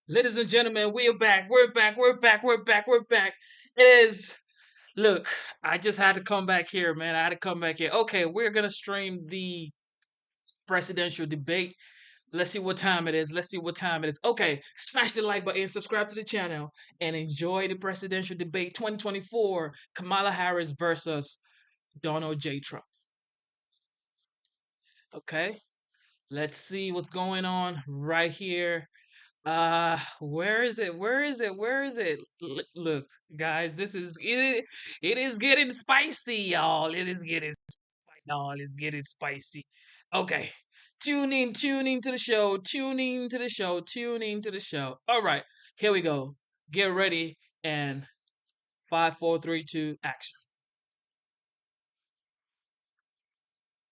Ladies and gentlemen, we are back. We're back. We're back. We're back. We're back. It is. Look, I just had to come back here, man. I had to come back here. Okay, we're gonna stream the presidential debate. Let's see what time it is. Let's see what time it is. Okay, smash the like button, subscribe to the channel, and enjoy the presidential debate 2024. Kamala Harris versus Donald J. Trump. Okay, let's see what's going on right here. Where is it? Where is it? Where is it? Look, guys, this is it. It is getting spicy, y'all. It is getting spicy, y'all. It's getting spicy. Okay, tune in to the show. Tune in to the show. Tune in to the show. All right, here we go. Get ready and 5, 4, 3, 2, action.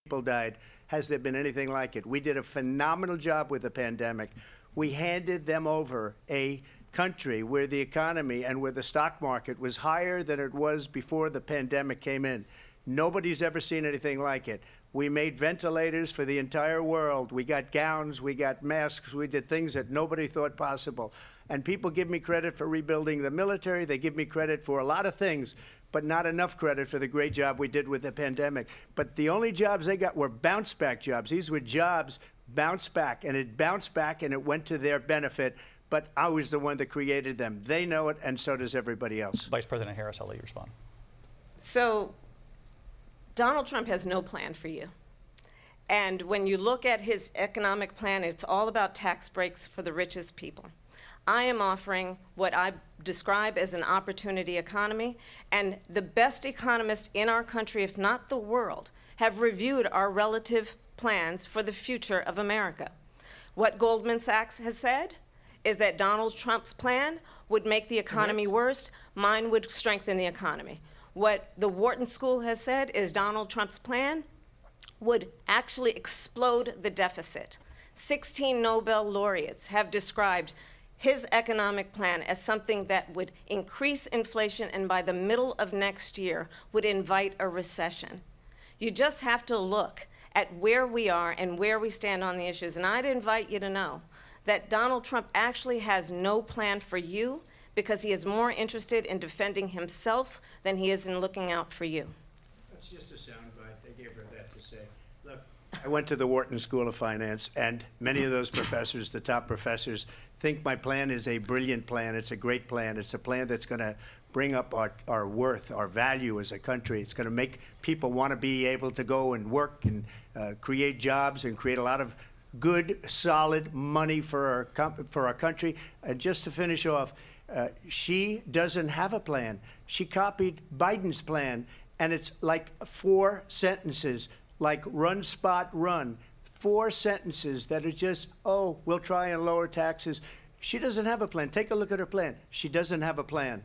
People died. Has there been anything like it? We did a phenomenal job with the pandemic. We handed them over a country where the economy and where the stock market was higher than it was before the pandemic came in. Nobody's ever seen anything like it. We made ventilators for the entire world. We got gowns, we got masks, we did things that nobody thought possible. And people give me credit for rebuilding the military. They give me credit for a lot of things, but not enough credit for the great job we did with the pandemic. But the only jobs they got were bounce back jobs. These were jobs bounce back, and it bounced back and it went to their benefit. But I was the one that created them. They know it, and so does everybody else. Vice President Harris, I'll let you respond. So Donald Trump has no plan for you. And when you look at his economic plan, it's all about tax breaks for the richest people. I am offering what I describe as an opportunity economy, and the best economists in our country, if not the world, have reviewed our relative plans for the future of America. What Goldman Sachs has said is that Donald Trump's plan would make the economy worse, mine would strengthen the economy. What the Wharton School has said is Donald Trump's plan would actually explode the deficit. 16 Nobel laureates have described his economic plan as something that would increase inflation and by the middle of next year would invite a recession. You just have to look at where we are and where we stand on the issues. And I'd invite you to know that Donald Trump actually has no plan for you because he is more interested in defending himself than he is in looking out for you. That's just a soundbite. They gave her that to say. Look, I went to the Wharton School of Finance, and many of those professors, the top professors, think my plan is a brilliant plan. It's a great plan. It's a plan that's going to bring up our worth, our value as a country. It's going to make people want to be able to go and work and create jobs and create a lot of good, solid money for our country. And just to finish off, she doesn't have a plan. She copied Biden's plan, and it's like 4 sentences, like run, spot, run. 4 sentences that are just, oh, we'll try and lower taxes. She doesn't have a plan. Take a look at her plan. She doesn't have a plan.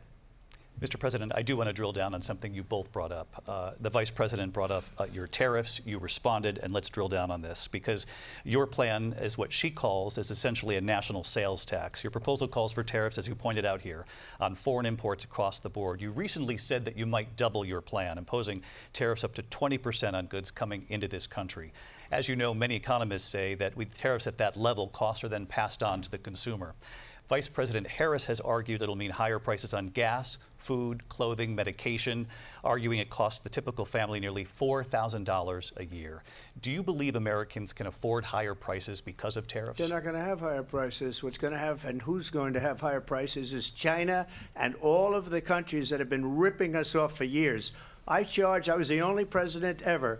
Mr. President, I do want to drill down on something you both brought up. The Vice President brought up your tariffs. You responded, and let's drill down on this, because your plan is what she calls is essentially a national sales tax. Your proposal calls for tariffs, as you pointed out here, on foreign imports across the board. You recently said that you might double your plan, imposing tariffs up to 20% on goods coming into this country. As you know, many economists say that with tariffs at that level, costs are then passed on to the consumer. Vice President Harris has argued it'll mean higher prices on gas, food, clothing, medication, arguing it costs the typical family nearly $4,000 a year. Do you believe Americans can afford higher prices because of tariffs? They're not going to have higher prices. What's going to have and who's going to have higher prices is China and all of the countries that have been ripping us off for years. I was the only president ever.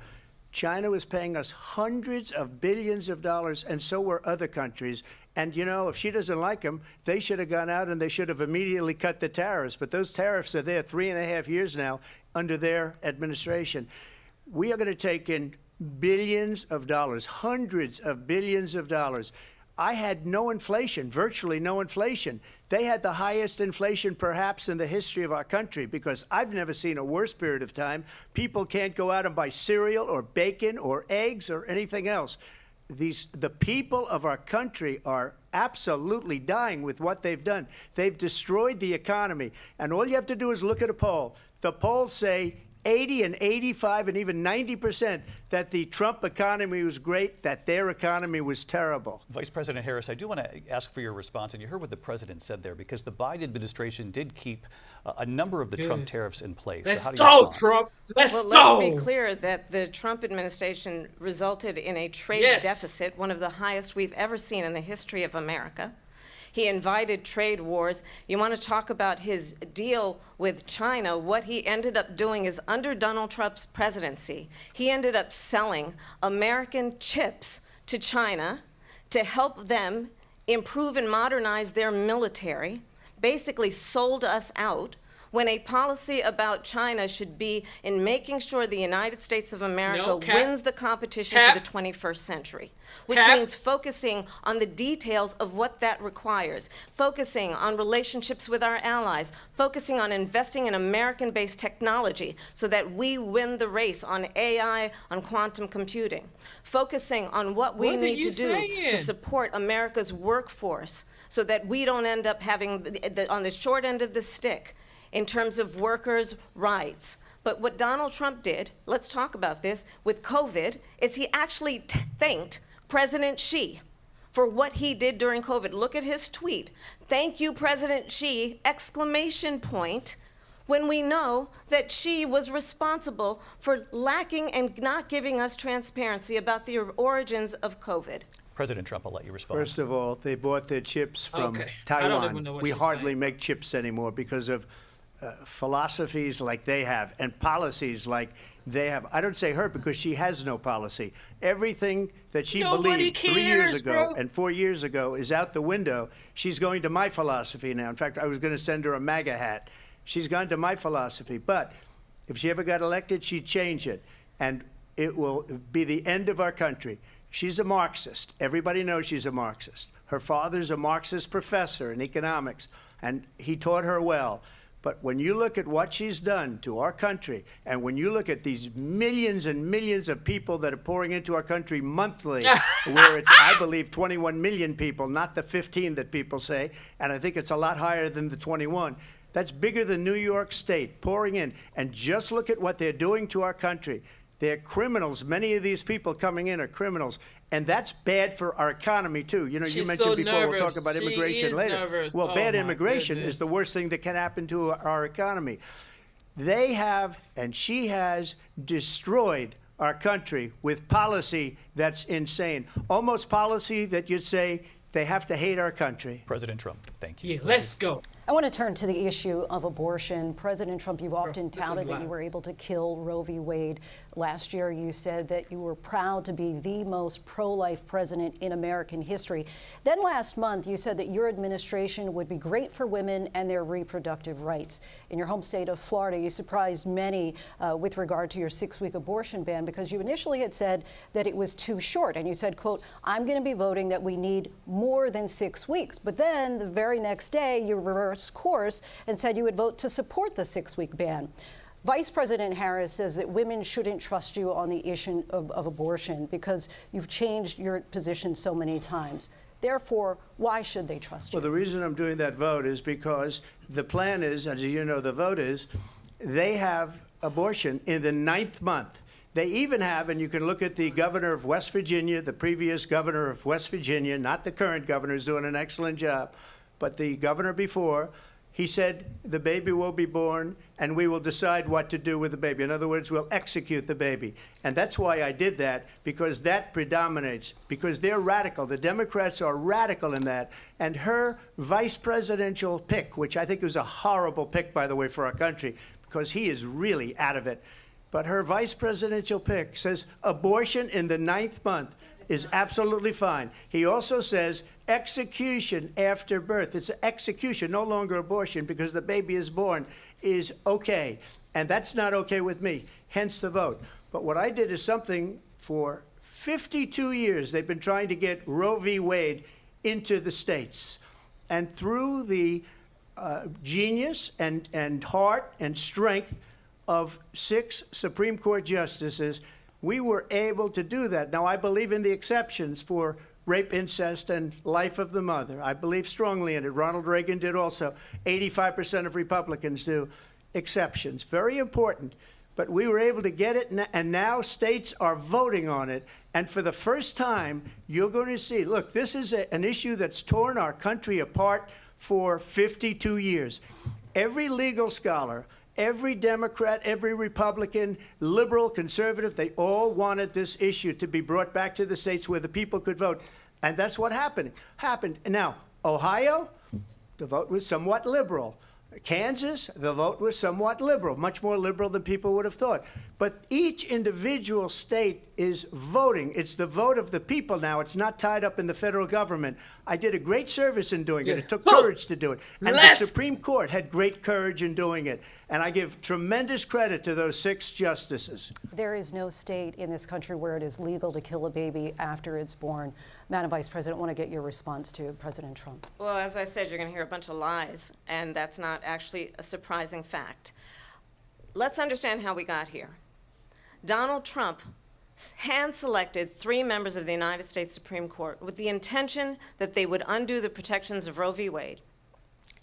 China was paying us hundreds of billions of dollars, and so were other countries. And, you know, if she doesn't like them, they should have gone out and they should have immediately cut the tariffs. But those tariffs are there 3.5 years now under their administration. We are going to take in billions of dollars, hundreds of billions of dollars. I had no inflation, virtually no inflation. They had the highest inflation perhaps in the history of our country, because I've never seen a worse period of time. People can't go out and buy cereal or bacon or eggs or anything else. The people of our country are absolutely dying with what they've done. They've destroyed the economy. And all you have to do is look at a poll. The polls say 80 and 85 and even 90% that the Trump economy was great, that their economy was terrible. Vice President Harris, I do want to ask for your response, and you heard what the president said there, because the Biden administration did keep a number of the Trump tariffs in place. Let's So how do go, you respond? Trump. Let's Well, go. let's be clear that the Trump administration resulted in a trade Yes. deficit, one of the highest we've ever seen in the history of America. He invited trade wars. You want to talk about his deal with China? What he ended up doing is, under Donald Trump's presidency, he ended up selling American chips to China to help them improve and modernize their military, basically sold us out, when a policy about China should be in making sure the United States of America No, Cap. wins the competition Cap. for the 21st century, which Cap. means focusing on the details of what that requires, focusing on relationships with our allies, focusing on investing in American-based technology so that we win the race on AI, on quantum computing, focusing on what we What are need you to do saying? to support America's workforce so that we don't end up having on the short end of the stick in terms of workers' rights. But what Donald Trump did, let's talk about this, with COVID, is he actually thanked President Xi for what he did during COVID. Look at his tweet. "Thank you, President Xi," exclamation point, when we know that Xi was responsible for lacking and not giving us transparency about the origins of COVID. President Trump, I'll let you respond. First of all, they bought their chips from Okay. I don't even Taiwan. know what We she's hardly saying. make chips anymore because of philosophies like they have and policies like they have. I don't say her because she has no policy. Everything that she Nobody believed 3 years cares, ago bro. and 4 years ago is out the window. She's going to my philosophy now. In fact, I was going to send her a MAGA hat. She's gone to my philosophy. But if she ever got elected, she'd change it. And it will be the end of our country. She's a Marxist. Everybody knows she's a Marxist. Her father's a Marxist professor in economics, and he taught her well. But when you look at what she's done to our country, and when you look at these millions and millions of people that are pouring into our country monthly, where it's, I believe, 21 million people, not the 15 that people say, and I think it's a lot higher than the 21. That's bigger than New York State pouring in. And just look at what they're doing to our country. They're criminals. Many of these people coming in are criminals. And that's bad for our economy, too. You know, you She's mentioned so before, we'll nervous. talk about She immigration is later. nervous. Well, Oh, bad my immigration goodness. is the worst thing that can happen to our economy. They have, and she has, destroyed our country with policy that's insane. Almost policy that you'd say they have to hate our country. President Trump, thank you. Yeah, let's go. I want to turn to the issue of abortion. President Trump, you've often this is touted that loud. you were able to kill Roe v. Wade. Last year, you said that you were proud to be the most pro-life president in American history. Then last month, you said that your administration would be great for women and their reproductive rights. In your home state of Florida, you surprised many with regard to your 6-week abortion ban, because you initially had said that it was too short. And you said, quote, "I'm going to be voting that we need more than 6 weeks." But then the very next day, you reversed course and said you would vote to support the 6-week ban. Vice President Harris says that women shouldn't trust you on the issue of abortion because you've changed your position so many times. Therefore, why should they trust you? Well, the reason I'm doing that vote is because the plan is, as you know, the vote is, they have abortion in the 9th month. They even have, and you can look at the governor of West Virginia, the previous governor of West Virginia, not the current governor, who's doing an excellent job, but the governor before, he said the baby will be born and we will decide what to do with the baby. In other words, we'll execute the baby. And that's why I did that, because that predominates, because they're radical. The Democrats are radical in that. And her vice presidential pick, which I think was a horrible pick, by the way, for our country, because he is really out of it. But her vice presidential pick says abortion in the 9th month is absolutely fine. He also says execution after birth. It's execution, no longer abortion, because the baby is born, is okay. And that's not okay with me, hence the vote. But what I did is something for 52 years. They've been trying to get Roe v. Wade into the states. And through the genius and heart and strength of 6 Supreme Court justices, we were able to do that. Now, I believe in the exceptions for rape, incest, and life of the mother. I believe strongly in it. Ronald Reagan did also. 85% of Republicans do. Exceptions. Very important. but we were able to get it, and now states are voting on it. And for the first time, you're going to see, look, this is an issue that's torn our country apart for 52 years. Every legal scholar, every Democrat, every Republican, liberal, conservative, they all wanted this issue to be brought back to the states where the people could vote. And that's what happened. Now, Ohio, the vote was somewhat liberal. Kansas, the vote was somewhat liberal, much more liberal than people would have thought. But each individual state is voting. It's the vote of the people now. It's not tied up in the federal government. I did a great service in doing it. It took courage to do it. And the Supreme Court had great courage in doing it. And I give tremendous credit to those 6 justices. There is no state in this country where it is legal to kill a baby after it's born. Madam Vice President, I want to get your response to President Trump. Well, as I said, you're going to hear a bunch of lies, and that's not actually a surprising fact. Let's understand how we got here. Donald Trump hand-selected 3 members of the United States Supreme Court with the intention that they would undo the protections of Roe v. Wade.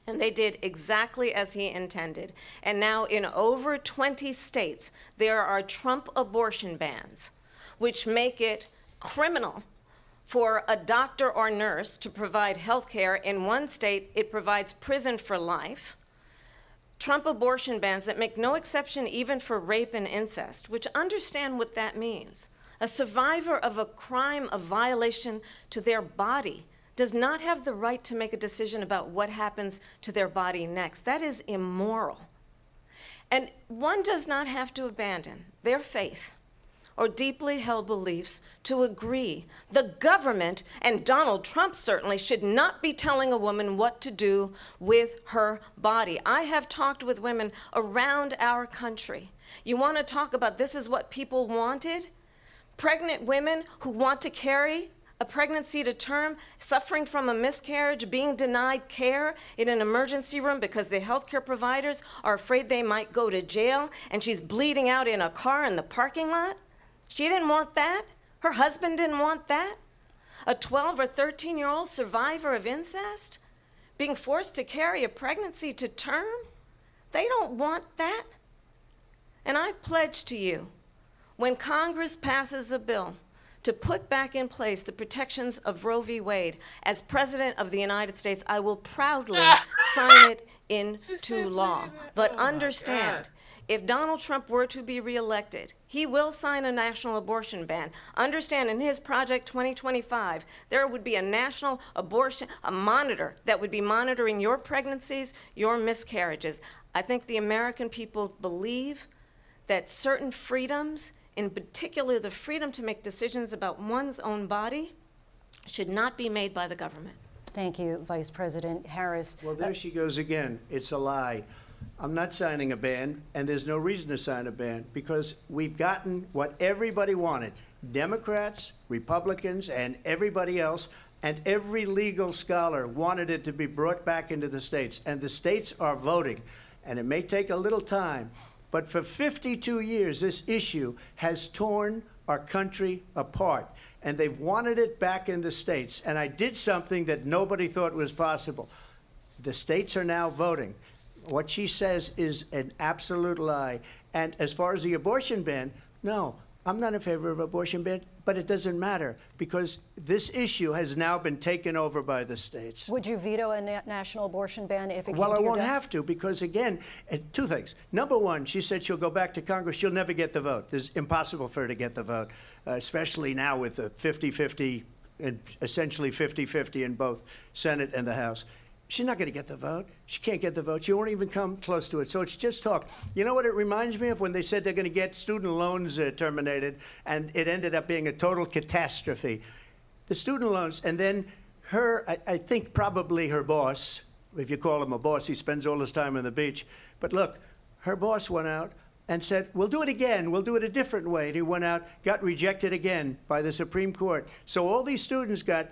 And they did exactly as he intended. And now in over 20 states, there are Trump abortion bans, which make it criminal for a doctor or nurse to provide health care. In one state, it provides prison for life. Trump abortion bans that make no exception even for rape and incest, which understand what that means. A survivor of a crime of violation to their body does not have the right to make a decision about what happens to their body next. That is immoral. And one does not have to abandon their faith or deeply held beliefs to agree. The government, and Donald Trump certainly, should not be telling a woman what to do with her body. I have talked with women around our country. You want to talk about this is what people wanted? Pregnant women who want to carry a pregnancy to term, suffering from a miscarriage, being denied care in an emergency room because the healthcare providers are afraid they might go to jail, and she's bleeding out in a car in the parking lot. She didn't want that. Her husband didn't want that. A 12 or 13-year-old survivor of incest being forced to carry a pregnancy to term, they don't want that. And I pledge to you, when Congress passes a bill to put back in place the protections of Roe v. Wade, as President of the United States, I will proudly sign it into law. But understand, if Donald Trump were to be reelected, he will sign a national abortion ban. Understand, in his Project 2025, there would be a national abortion, a monitor that would be monitoring your pregnancies, your miscarriages. I think the American people believe that certain freedoms, in particular the freedom to make decisions about one's own body, should not be made by the government. Thank you, Vice President Harris. Well, there she goes again. It's a lie. I'm not signing a ban, and there's no reason to sign a ban, because we've gotten what everybody wanted. Democrats, Republicans, and everybody else, and every legal scholar wanted it to be brought back into the states, and the states are voting. And it may take a little time, but for 52 years, this issue has torn our country apart, and they've wanted it back in the states. And I did something that nobody thought was possible. The states are now voting. What she says is an absolute lie. And as far as the abortion ban, no, I'm not in favor of abortion ban, but it doesn't matter, because this issue has now been taken over by the states. Would you veto a national abortion ban if it came Well, to I your won't desk? have to, because again, 2 things. Number one, she said she'll go back to Congress. She'll never get the vote. It's impossible for her to get the vote, especially now with the 50-50, and essentially 50-50 in both Senate and the House. She's not going to get the vote. She can't get the vote. She won't even come close to it. So it's just talk. You know what it reminds me of? When they said they're going to get student loans terminated, and it ended up being a total catastrophe. The student loans, and then I think probably her boss, if you call him a boss, he spends all his time on the beach. But look, her boss went out and said, we'll do it again. We'll do it a different way. And he went out, got rejected again by the Supreme Court. So all these students got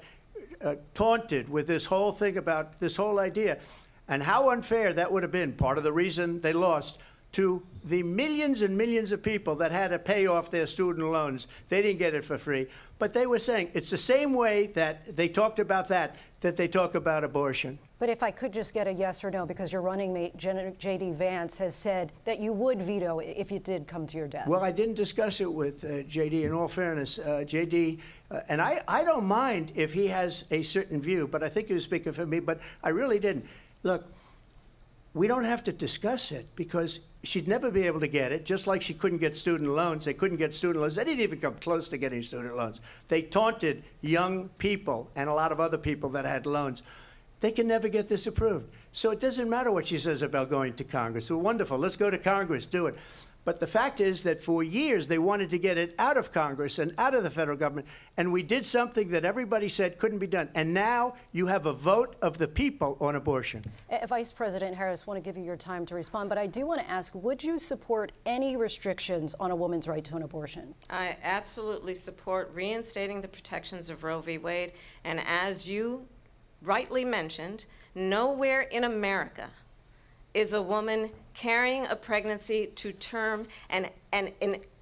taunted with this whole thing about this whole idea, and how unfair that would have been. Part of the reason they lost to the millions and millions of people that had to pay off their student loans. They didn't get it for free, but they were saying it's the same way that they talked about that they talk about abortion. But if I could just get a yes or no, because your running mate, J.D. Vance, has said that you would veto it if it did come to your desk. Well, I didn't discuss it with J.D. In all fairness, J.D., and I don't mind if he has a certain view, but I think he was speaking for me, but I really didn't. Look, we don't have to discuss it because she'd never be able to get it, just like she couldn't get student loans. They couldn't get student loans. They didn't even come close to getting student loans. They taunted young people and a lot of other people that had loans. They can never get this approved. So it doesn't matter what she says about going to Congress. Well, wonderful. Let's go to Congress. Do it. But the fact is that for years they wanted to get it out of Congress and out of the federal government, and we did something that everybody said couldn't be done. And now you have a vote of the people on abortion. Vice President Harris, I want to give you your time to respond, but I do want to ask, would you support any restrictions on a woman's right to an abortion? I absolutely support reinstating the protections of Roe v. Wade, and as you rightly mentioned, nowhere in America is a woman carrying a pregnancy to term and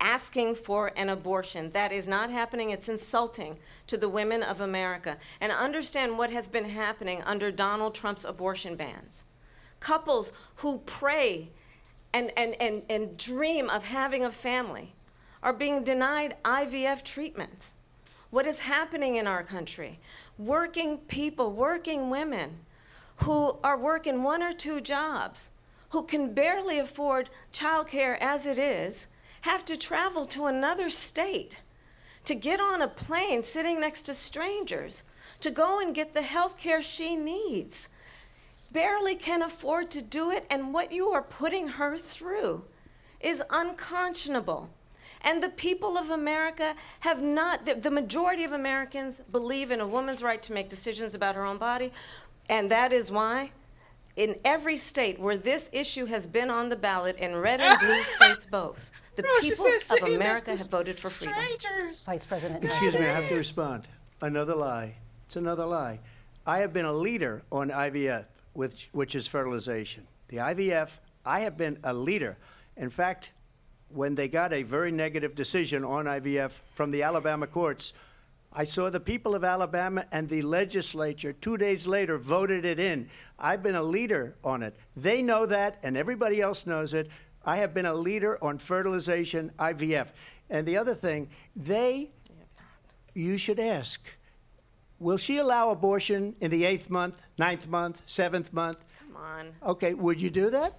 asking for an abortion. That is not happening. It's insulting to the women of America. And understand what has been happening under Donald Trump's abortion bans. Couples who pray and dream of having a family are being denied IVF treatments. What is happening in our country? Working people, working women who are working 1 or 2 jobs, who can barely afford childcare as it is, have to travel to another state to get on a plane sitting next to strangers to go and get the health care she needs. Barely can afford to do it, and what you are putting her through is unconscionable. And the people of America have not, the majority of Americans believe in a woman's right to make decisions about her own body, and that is why in every state where this issue has been on the ballot, in red and blue states both, the people of America have voted for freedom. Vice President. Excuse me, I have to respond. Another lie. It's another lie. I have been a leader on IVF, which is fertilization. The IVF, I have been a leader. In fact, when they got a very negative decision on IVF from the Alabama courts, I saw the people of Alabama and the legislature 2 days later voted it in. I've been a leader on it. They know that, and everybody else knows it. I have been a leader on fertilization, IVF. And the other thing, you should ask, will she allow abortion in the 8th month, 9th month, 7th month? Come on. Okay, would you do that?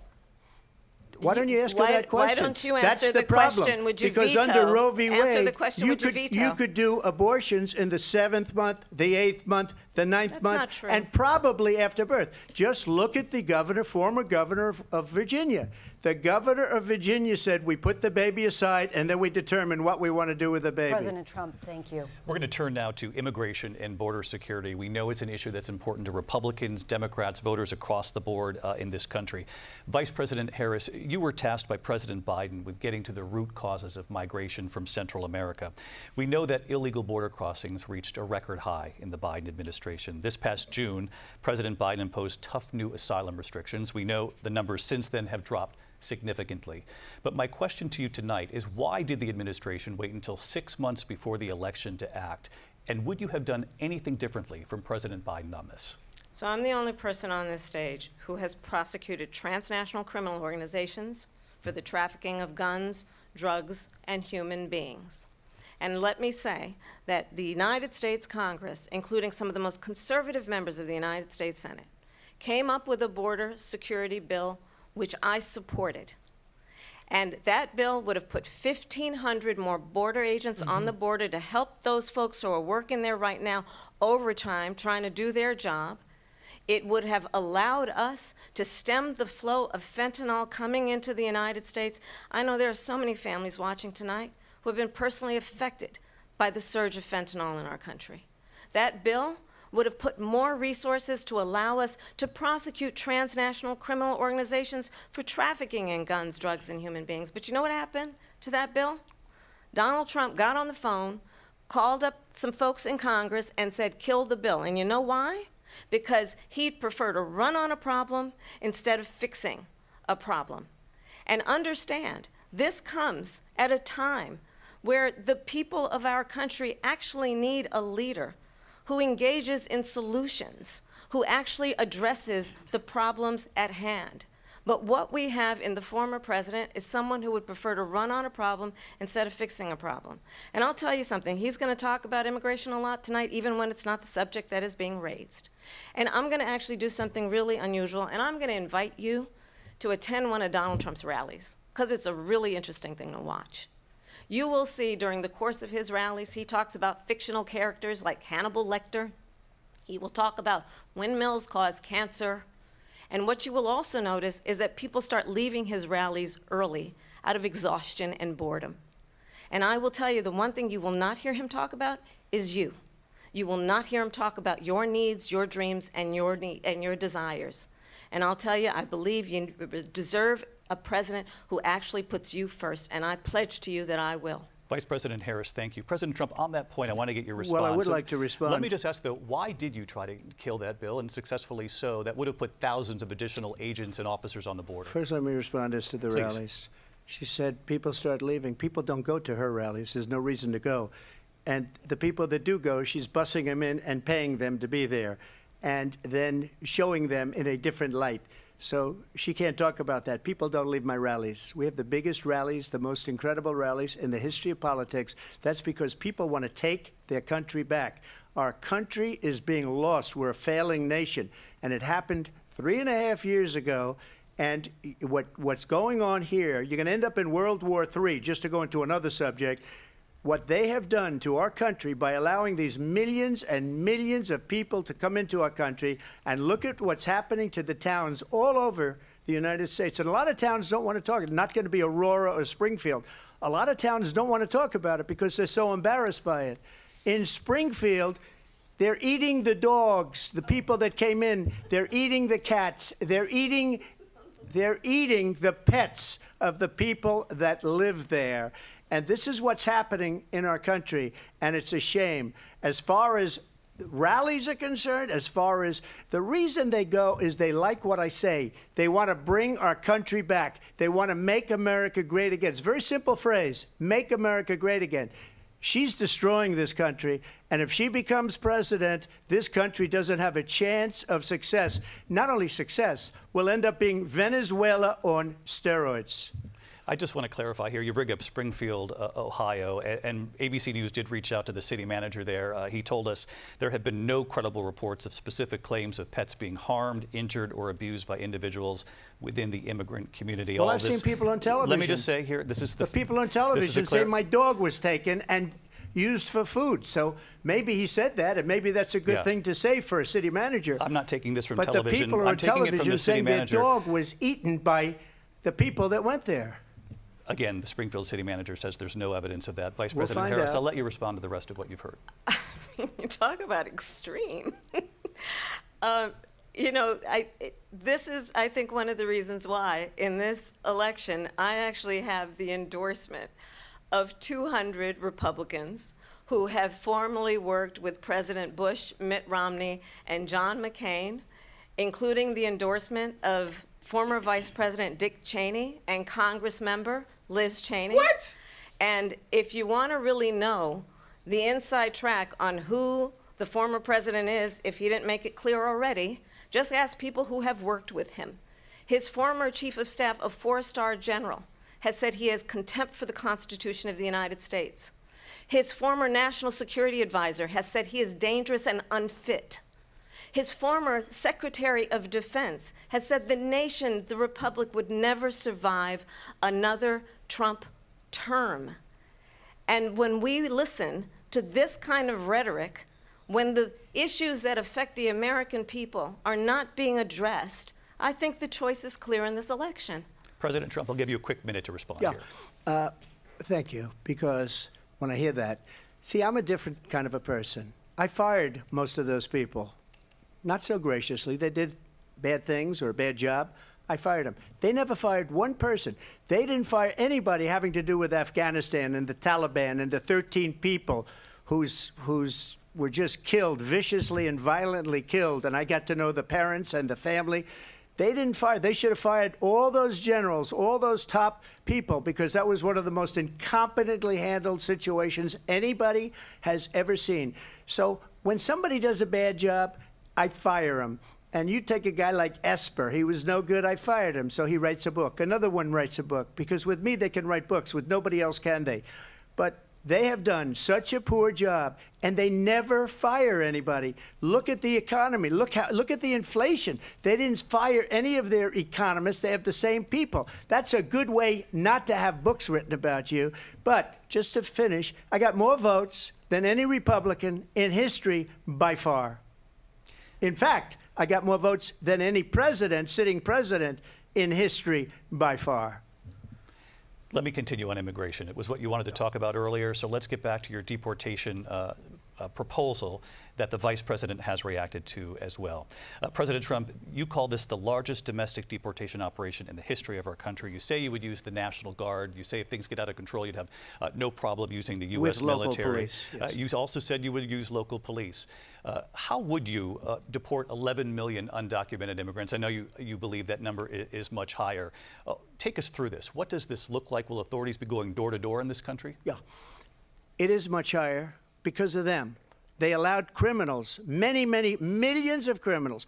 Why don't you ask her that question? Why don't you answer That's the problem. question? Would you because veto? Under Roe v. Answer Wade, the question. Would you veto? You could do abortions in the 7th month, the 8th month, the 9th That's month, not true. and probably after birth. Just look at the former governor of Virginia. The governor of Virginia said, we put the baby aside and then we determine what we want to do with the baby. President Trump, thank you. We're going to turn now to immigration and border security. We know it's an issue that's important to Republicans, Democrats, voters across the board in this country. Vice President Harris, you were tasked by President Biden with getting to the root causes of migration from Central America. We know that illegal border crossings reached a record high in the Biden administration. This past June, President Biden imposed tough new asylum restrictions. We know the numbers since then have dropped significantly. But my question to you tonight is, why did the administration wait until 6 months before the election to act? And would you have done anything differently from President Biden on this? So I'm the only person on this stage who has prosecuted transnational criminal organizations for the trafficking of guns, drugs, and human beings. And let me say that the United States Congress, including some of the most conservative members of the United States Senate, came up with a border security bill which I supported. And that bill would have put 1,500 more border agents on the border to help those folks who are working there right now overtime, trying to do their job. It would have allowed us to stem the flow of fentanyl coming into the United States. I know there are so many families watching tonight who have been personally affected by the surge of fentanyl in our country. That bill would have put more resources to allow us to prosecute transnational criminal organizations for trafficking in guns, drugs, and human beings. But you know what happened to that bill? Donald Trump got on the phone, called up some folks in Congress, and said, kill the bill. And you know why? Because he'd prefer to run on a problem instead of fixing a problem. And understand, this comes at a time where the people of our country actually need a leader who engages in solutions who actually addresses the problems at hand. But what we have in the former president is someone who would prefer to run on a problem instead of fixing a problem. And I'll tell you something, he's going to talk about immigration a lot tonight, even when it's not the subject that is being raised. And I'm going to actually do something really unusual, and I'm going to invite you to attend one of Donald Trump's rallies, because it's a really interesting thing to watch. You will see during the course of his rallies, he talks about fictional characters like Hannibal Lecter. He will talk about windmills cause cancer. And what you will also notice is that people start leaving his rallies early out of exhaustion and boredom. And I will tell you, the one thing you will not hear him talk about is you. You will not hear him talk about your needs, your dreams, and your desires. And I'll tell you, I believe you deserve a president who actually puts you first, and I pledge to you that I will. Vice President Harris, thank you. President Trump, on that point, I want to get your response. Well, I would like to respond. Let me just ask, though, why did you try to kill that bill, and successfully so? That would have put thousands of additional agents and officers on the border. First, let me respond as to the rallies. She said people start leaving. People don't go to her rallies. There's no reason to go. And the people that do go, she's bussing them in and paying them to be there, and then showing them in a different light. So she can't talk about that. People don't leave my rallies. We have the biggest rallies, the most incredible rallies in the history of politics. That's because people want to take their country back. Our country is being lost. We're a failing nation. And it happened 3.5 years ago. And what's going on here, you're going to end up in World War III, just to go into another subject. What they have done to our country by allowing these millions and millions of people to come into our country, and look at what's happening to the towns all over the United States. And a lot of towns don't want to talk. It's not going to be Aurora or Springfield. A lot of towns don't want to talk about it because they're so embarrassed by it. In Springfield, they're eating the dogs, the people that came in. They're eating the cats. They're eating the pets of the people that live there. And this is what's happening in our country, and it's a shame. As far as rallies are concerned, as far as the reason they go is they like what I say. They want to bring our country back. They want to make America great again. It's a very simple phrase, make America great again. She's destroying this country, and if she becomes president, this country doesn't have a chance of success. Not only success, we'll end up being Venezuela on steroids. I just want to clarify here. You bring up Springfield, Ohio, and ABC News did reach out to the city manager there. He told us there have been no credible reports of specific claims of pets being harmed, injured, or abused by individuals within the immigrant community. Well, I've seen people on television. Let me just say here, this is the people on television say my dog was taken and used for food. So maybe he said that, and maybe that's a good thing to say for a city manager. I'm not taking this from television. But the people on television saying their dog was eaten by the people that went there. Again, the Springfield city manager says there's no evidence of that. Vice President Harris, I'll let you respond to the rest of what you've heard. You talk about extreme. This is, I think, one of the reasons why in this election I actually have the endorsement of 200 Republicans who have formerly worked with President Bush, Mitt Romney, and John McCain, including the endorsement of former Vice President Dick Cheney and Congress member Liz Cheney. What? And if you want to really know the inside track on who the former president is, if he didn't make it clear already, just ask people who have worked with him. His former chief of staff, a 4-star general, has said he has contempt for the Constitution of the United States. His former national security advisor has said he is dangerous and unfit. His former Secretary of Defense has said the nation, the Republic, would never survive another Trump term. And when we listen to this kind of rhetoric, when the issues that affect the American people are not being addressed, I think the choice is clear in this election. President Trump, I'll give you a quick minute to respond here. Thank you, because when I hear that, see, I'm a different kind of a person. I fired most of those people. Not so graciously. They did bad things or a bad job. I fired them. They never fired one person. They didn't fire anybody having to do with Afghanistan and the Taliban and the 13 people who's were just killed, viciously and violently killed. And I got to know the parents and the family. They didn't fire. They should have fired all those generals, all those top people, because that was one of the most incompetently handled situations anybody has ever seen. So when somebody does a bad job, I fire him. And you take a guy like Esper, he was no good, I fired him, so he writes a book. Another one writes a book, because with me they can write books, with nobody else can they. But they have done such a poor job, and they never fire anybody. Look at the economy. Look at the inflation. They didn't fire any of their economists. They have the same people. That's a good way not to have books written about you. But just to finish, I got more votes than any Republican in history by far. In fact, I got more votes than any president, sitting president, in history by far. Let me continue on immigration. It was what you wanted to talk about earlier, so let's get back to your deportation proposal that the vice president has reacted to as well. President Trump, you call this the largest domestic deportation operation in the history of our country. You say you would use the National Guard. You say if things get out of control, you'd have no problem using the U.S. military. Police, yes. You also said you would use local police. How would you deport 11 million undocumented immigrants? I know you believe that number is much higher. Take us through this. What does this look like? Will authorities be going door to door in this country? Yeah, it is much higher because of them. They allowed criminals, many millions of criminals.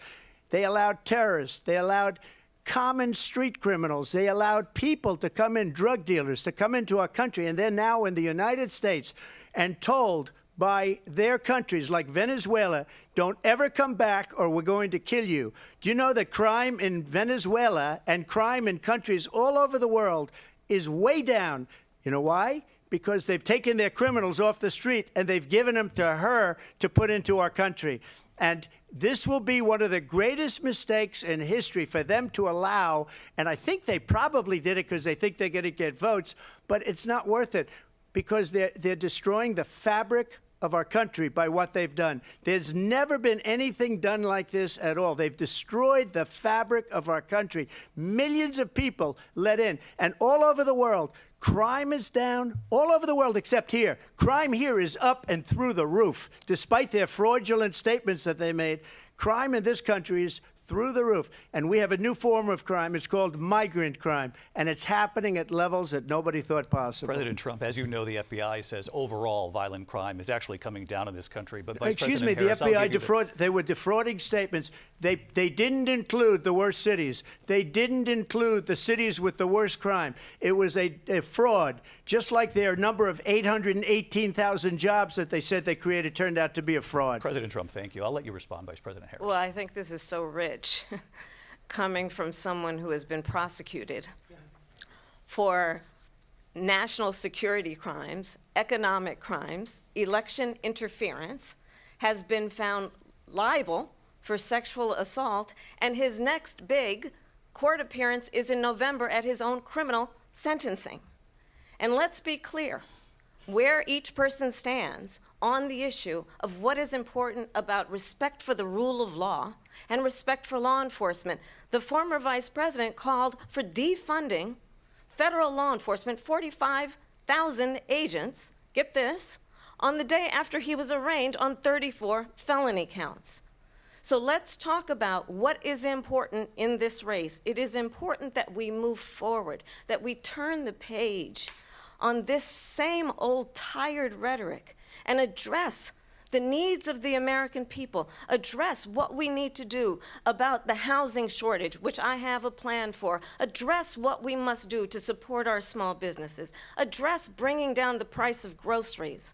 They allowed terrorists. They allowed common street criminals. They allowed people to come in, drug dealers, to come into our country. And they're now in the United States and told by their countries like Venezuela, don't ever come back or we're going to kill you. Do you know that crime in Venezuela and crime in countries all over the world is way down? You know why? Because they've taken their criminals off the street and they've given them to her to put into our country. And this will be one of the greatest mistakes in history for them to allow. And I think they probably did it because they think they're going to get votes, but it's not worth it because they're destroying the fabric of our country by what they've done. There's never been anything done like this at all. They've destroyed the fabric of our country. Millions of people let in, and all over the world, crime is down all over the world except here. Crime here is up and through the roof. Despite their fraudulent statements that they made, crime in this country is through the roof. And we have a new form of crime. It's called migrant crime. And it's happening at levels that nobody thought possible. President Trump, as you know, the FBI says overall violent crime is actually coming down in this country. But Vice Excuse me, President the Harris, FBI they were defrauding statements. They didn't include the worst cities. They didn't include the cities with the worst crime. It was a fraud. Just like their number of 818,000 jobs that they said they created turned out to be a fraud. President Trump, thank you. I'll let you respond, Vice President Harris. Well, I think this is so rich, coming from someone who has been prosecuted for national security crimes, economic crimes, election interference, has been found liable for sexual assault, and his next big court appearance is in November at his own criminal sentencing. And let's be clear where each person stands on the issue of what is important about respect for the rule of law and respect for law enforcement. The former vice president called for defunding federal law enforcement, 45,000 agents, get this, on the day after he was arraigned on 34 felony counts. So let's talk about what is important in this race. It is important that we move forward, that we turn the page on this same old tired rhetoric and address the needs of the American people, address what we need to do about the housing shortage, which I have a plan for, address what we must do to support our small businesses, address bringing down the price of groceries.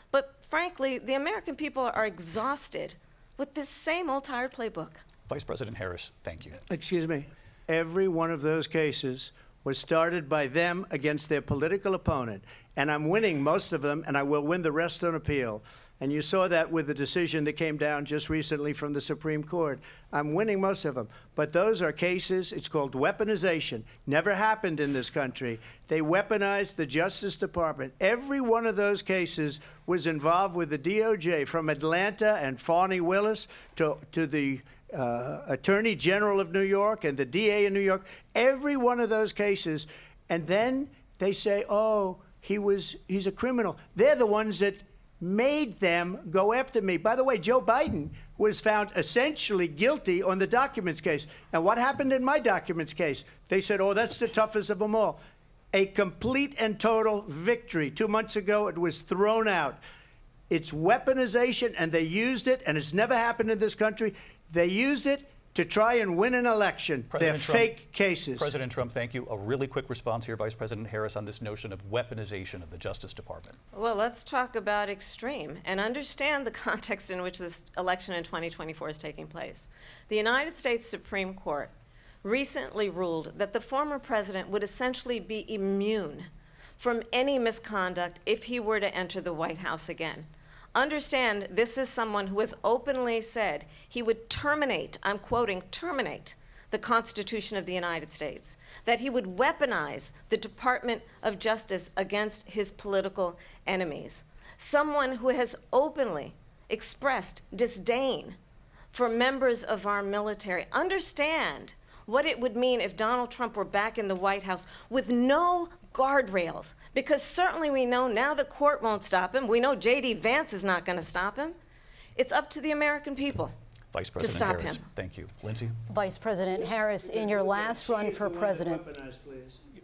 But frankly, the American people are exhausted with this same old tired playbook. Vice President Harris, thank you. Excuse me. Every one of those cases was started by them against their political opponent. And I'm winning most of them, and I will win the rest on appeal. And you saw that with the decision that came down just recently from the Supreme Court. I'm winning most of them. But those are cases, it's called weaponization. Never happened in this country. They weaponized the Justice Department. Every one of those cases was involved with the DOJ, from Atlanta and Fani Willis to the Attorney General of New York and the DA in New York. Every one of those cases. And then they say, oh, he's a criminal. They're the ones that made them go after me. By the way, Joe Biden was found essentially guilty on the documents case. And what happened in my documents case? They said, oh, that's the toughest of them all. A complete and total victory. 2 months ago, it was thrown out. It's weaponization, and they used it, and it's never happened in this country. They used it to try and win an election. They're President Trump, fake cases. President Trump, thank you. A really quick response here, Vice President Harris, on this notion of weaponization of the Justice Department. Well, let's talk about extreme and understand the context in which this election in 2024 is taking place. The United States Supreme Court recently ruled that the former president would essentially be immune from any misconduct if he were to enter the White House again. Understand, this is someone who has openly said he would terminate, I'm quoting, terminate the Constitution of the United States, that he would weaponize the Department of Justice against his political enemies. Someone who has openly expressed disdain for members of our military. Understand what it would mean if Donald Trump were back in the White House with no guardrails, because certainly we know now the court won't stop him. We know J.D. Vance is not going to stop him. It's up to the American people Vice to President stop Harris, him. thank you. Lindsay? Vice President Harris, in your last run for president,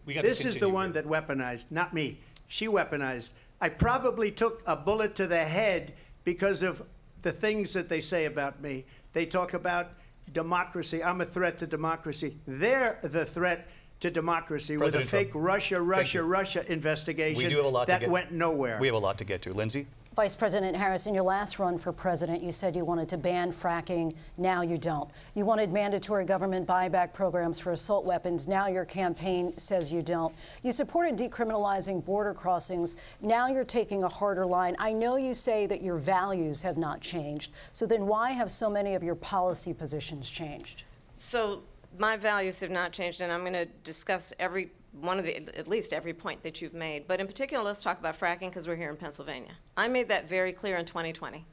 This is the one that weaponized, not me. She weaponized. I probably took a bullet to the head because of the things that they say about me. They talk about democracy. I'm a threat to democracy. They're the threat to democracy President with a fake Trump, Russia investigation We do have a lot that to get. went nowhere. We have a lot to get to. Lindsay? Vice President Harris, in your last run for president, you said you wanted to ban fracking. Now you don't. You wanted mandatory government buyback programs for assault weapons. Now your campaign says you don't. You supported decriminalizing border crossings. Now you're taking a harder line. I know you say that your values have not changed. So then why have so many of your policy positions changed? So my values have not changed, and I'm going to discuss at least every point that you've made. But in particular, let's talk about fracking because we're here in Pennsylvania. I made that very clear in 2020.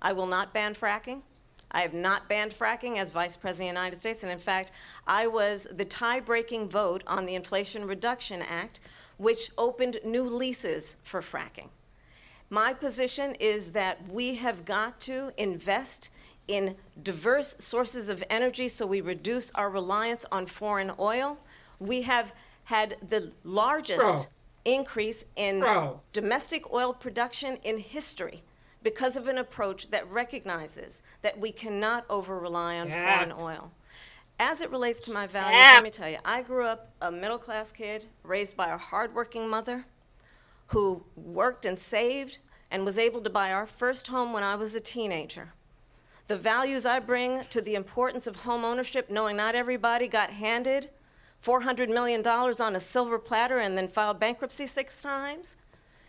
I will not ban fracking. I have not banned fracking as Vice President of the United States. And in fact, I was the tie-breaking vote on the Inflation Reduction Act, which opened new leases for fracking. My position is that we have got to invest in diverse sources of energy so we reduce our reliance on foreign oil. We have had the largest increase in domestic oil production in history because of an approach that recognizes that we cannot over-rely on foreign oil. As it relates to my values, let me tell you, I grew up a middle-class kid raised by a hardworking mother who worked and saved and was able to buy our first home when I was a teenager. The values I bring to the importance of home ownership, knowing not everybody got handed $400 million on a silver platter and then filed bankruptcy 6 times,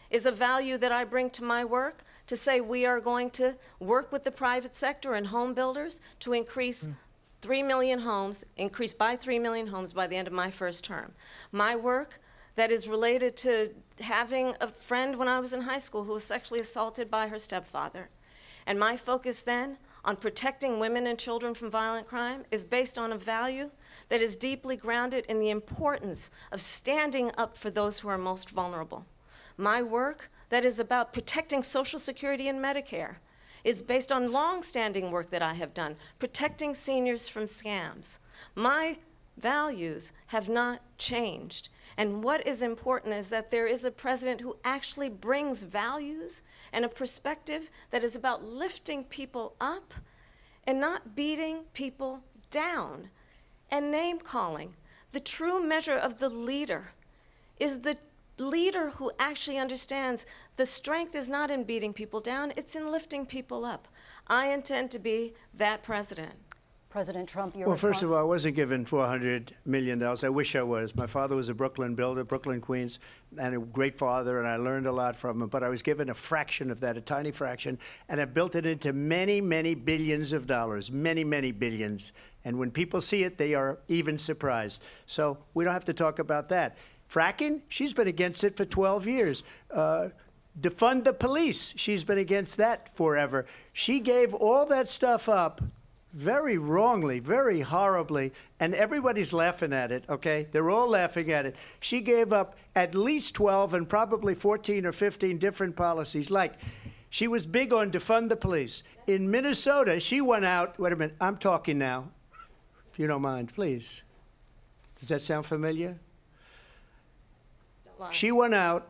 is a value that I bring to my work to say we are going to work with the private sector and home builders to increase 3 million homes, increase by 3 million homes by the end of my first term. My work that is related to having a friend when I was in high school who was sexually assaulted by her stepfather. And my focus then on protecting women and children from violent crime is based on a value that is deeply grounded in the importance of standing up for those who are most vulnerable. My work that is about protecting Social Security and Medicare is based on long-standing work that I have done, protecting seniors from scams. My values have not changed. And what is important is that there is a president who actually brings values and a perspective that is about lifting people up and not beating people down. And name-calling. The true measure of the leader is the leader who actually understands the strength is not in beating people down, it's in lifting people up. I intend to be that president. President Trump, your Well, response? first of all, I wasn't given $400 million. I wish I was. My father was a Brooklyn builder, Brooklyn, Queens, and a great father, and I learned a lot from him. But I was given a fraction of that, a tiny fraction, and I built it into many, many billions of dollars, many, many billions. And when people see it, they are even surprised. So we don't have to talk about that. Fracking, she's been against it for 12 years. Defund the police, she's been against that forever. She gave all that stuff up very wrongly, very horribly, and everybody's laughing at it, okay? They're all laughing at it. She gave up at least 12 and probably 14 or 15 different policies. Like, she was big on defund the police. In Minnesota, she went out, wait a minute, I'm talking now, if you don't mind, please. Does that sound familiar? She went out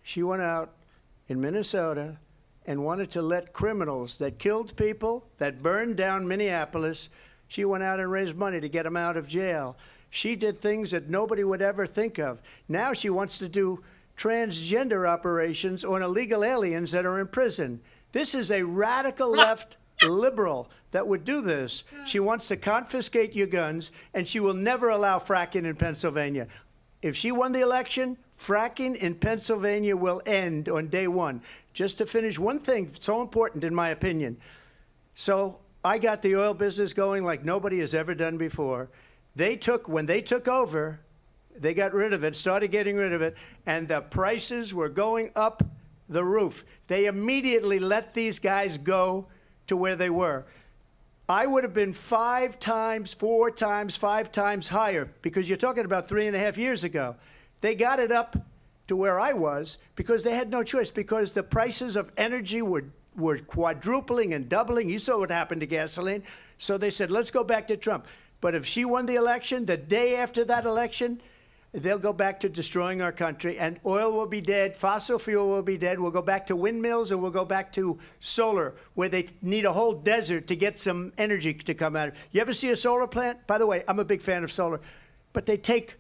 in Minnesota and wanted to let criminals that killed people, that burned down Minneapolis, she went out and raised money to get them out of jail. She did things that nobody would ever think of. Now she wants to do transgender operations on illegal aliens that are in prison. This is a radical left liberal that would do this. She wants to confiscate your guns, and she will never allow fracking in Pennsylvania. If she won the election, fracking in Pennsylvania will end on day one. Just to finish, one thing so important in my opinion. So I got the oil business going like nobody has ever done before. When they took over, they got rid of it, started getting rid of it, and the prices were going up the roof. They immediately let these guys go to where they were. I would have been 5 times, 4 times, 5 times higher, because you're talking about 3.5 years ago. They got it up to where I was because they had no choice, because the prices of energy were quadrupling and doubling. You saw what happened to gasoline. So they said, let's go back to Trump. But if she won the election, the day after that election, they'll go back to destroying our country, and oil will be dead, fossil fuel will be dead, we'll go back to windmills, and we'll go back to solar, where they need a whole desert to get some energy to come out of it. You ever see a solar plant? By the way, I'm a big fan of solar, but they take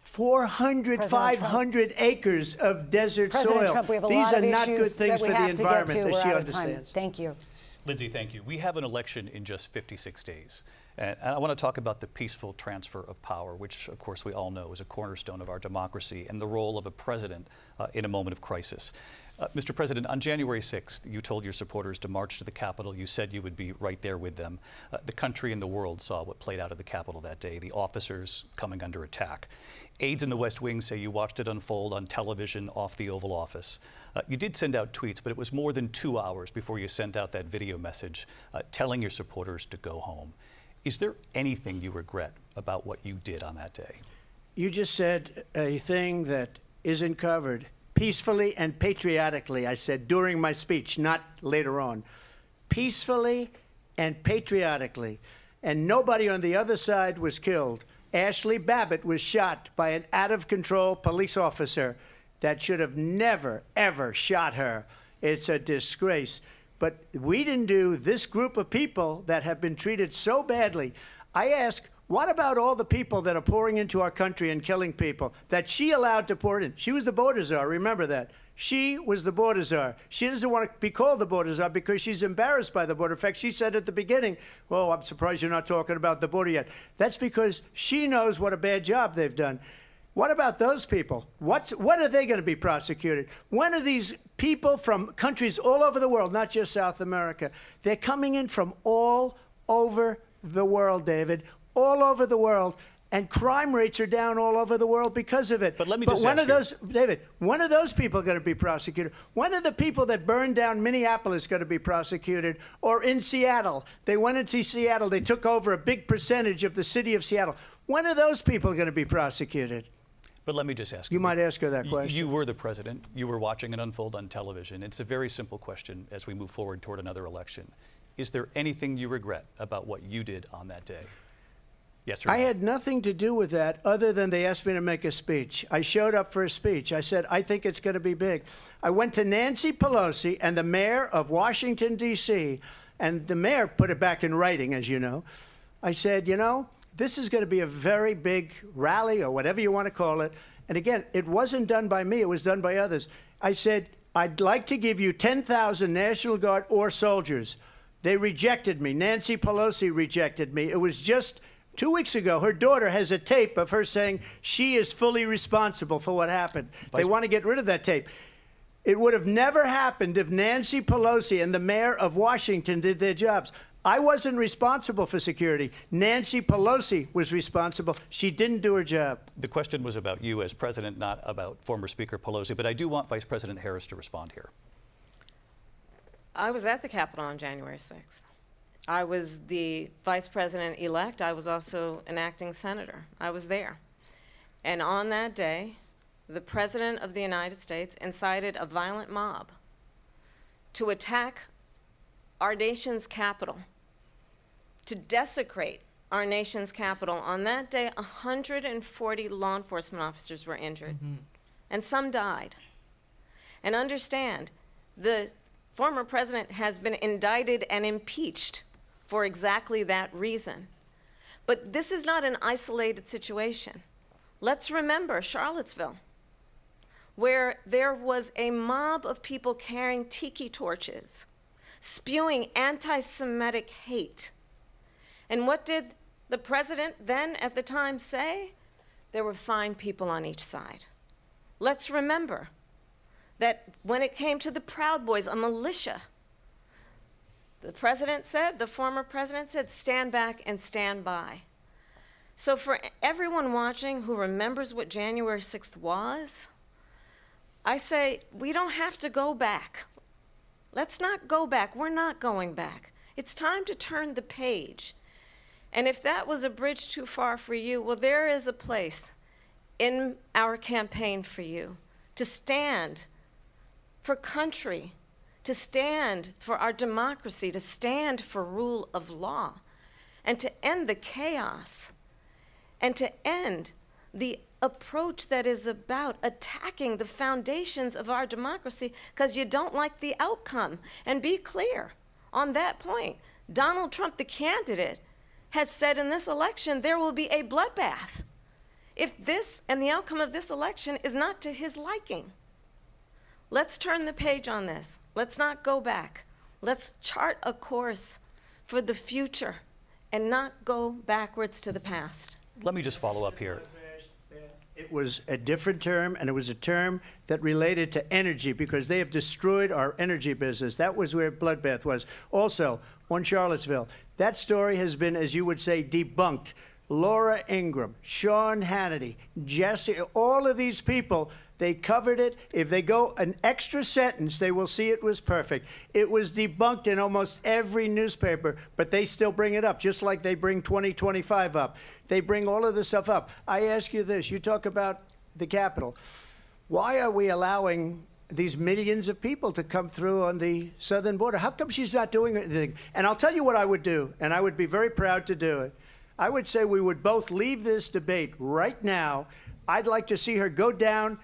400, 500 acres of desert President soil. Trump, we have a These lot are of not good issues things that we for the have to get to. environment that We're she out of time. understands. Thank you. Lindsay, thank you. We have an election in just 56 days. And I want to talk about the peaceful transfer of power, which, of course, we all know is a cornerstone of our democracy, and the role of a president in a moment of crisis. Mr. President, on January 6th, you told your supporters to march to the Capitol. You said you would be right there with them. The country and the world saw what played out at the Capitol that day, the officers coming under attack. Aides in the West Wing say you watched it unfold on television off the Oval Office. You did send out tweets, but it was more than 2 hours before you sent out that video message telling your supporters to go home. Is there anything you regret about what you did on that day? You just said a thing that isn't covered. Peacefully and patriotically, I said during my speech, not later on. Peacefully and patriotically. And nobody on the other side was killed. Ashley Babbitt was shot by an out-of-control police officer that should have never, ever shot her. It's a disgrace. But we didn't do this group of people that have been treated so badly. I ask, what about all the people that are pouring into our country and killing people that she allowed to pour in? She was the border czar, remember that. She was the border czar. She doesn't want to be called the border czar because she's embarrassed by the border. In fact, she said at the beginning, well, I'm surprised you're not talking about the border yet. That's because she knows what a bad job they've done. What about those people? When are they going to be prosecuted? When are these people from countries all over the world, not just South America? They're coming in from all over the world, David, all over the world, and crime rates are down all over the world because of it. But let me just ask you, David, when are those people going to be prosecuted? When are the people that burned down Minneapolis going to be prosecuted? Or in Seattle, they went into Seattle, they took over a big percentage of the city of Seattle. When are those people going to be prosecuted? But let me just ask you. You might ask her that question. You were the president. You were watching it unfold on television. It's a very simple question as we move forward toward another election. Is there anything you regret about what you did on that day? Yes or no? I had nothing to do with that other than they asked me to make a speech. I showed up for a speech. I said, I think it's going to be big. I went to Nancy Pelosi and the mayor of Washington, D.C., and the mayor put it back in writing, as you know. I said, you know, this is going to be a very big rally or whatever you want to call it. And again, it wasn't done by me. It was done by others. I said, I'd like to give you 10,000 National Guard or soldiers. They rejected me. Nancy Pelosi rejected me. It was just 2 weeks ago. Her daughter has a tape of her saying she is fully responsible for what happened. They want to get rid of that tape. It would have never happened if Nancy Pelosi and the mayor of Washington did their jobs. I wasn't responsible for security. Nancy Pelosi was responsible. She didn't do her job. The question was about you as president, not about former Speaker Pelosi, but I do want Vice President Harris to respond here. I was at the Capitol on January 6th. I was the vice president-elect. I was also an acting senator. I was there. And on that day, the President of the United States incited a violent mob to attack our nation's capital, to desecrate our nation's capital. On that day, 140 law enforcement officers were injured, and some died. And understand, The former president has been indicted and impeached for exactly that reason. But this is not an isolated situation. Let's remember Charlottesville, where there was a mob of people carrying tiki torches, spewing anti-Semitic hate. And what did the president then at the time say? There were fine people on each side. Let's remember that when it came to the Proud Boys, a militia, the president said, the former president said, stand back and stand by. So for everyone watching who remembers what January 6th was, I say we don't have to go back. Let's not go back. We're not going back. It's time to turn the page. And if that was a bridge too far for you, well, there is a place in our campaign for you to stand for country, to stand for our democracy, to stand for rule of law, and to end the chaos, and to end the approach that is about attacking the foundations of our democracy because you don't like the outcome. And be clear on that point. Donald Trump, the candidate, has said in this election there will be a bloodbath if this and the outcome of this election is not to his liking. Let's turn the page on this. Let's not go back. Let's chart a course for the future and not go backwards to the past. Let me just follow up here. It was a different term, and it was a term that related to energy because they have destroyed our energy business. That was where bloodbath was. Also, on Charlottesville, that story has been, as you would say, debunked. Laura Ingraham, Sean Hannity, Jesse, all of these people, they covered it. If they go an extra sentence, they will see it was perfect. It was debunked in almost every newspaper, but they still bring it up, just like they bring 2025 up. They bring all of this stuff up. I ask you this. You talk about the Capitol. Why are we allowing these millions of people to come through on the southern border? How come she's not doing anything? And I'll tell you what I would do, and I would be very proud to do it. I would say we would both leave this debate right now. I'd like to see her go down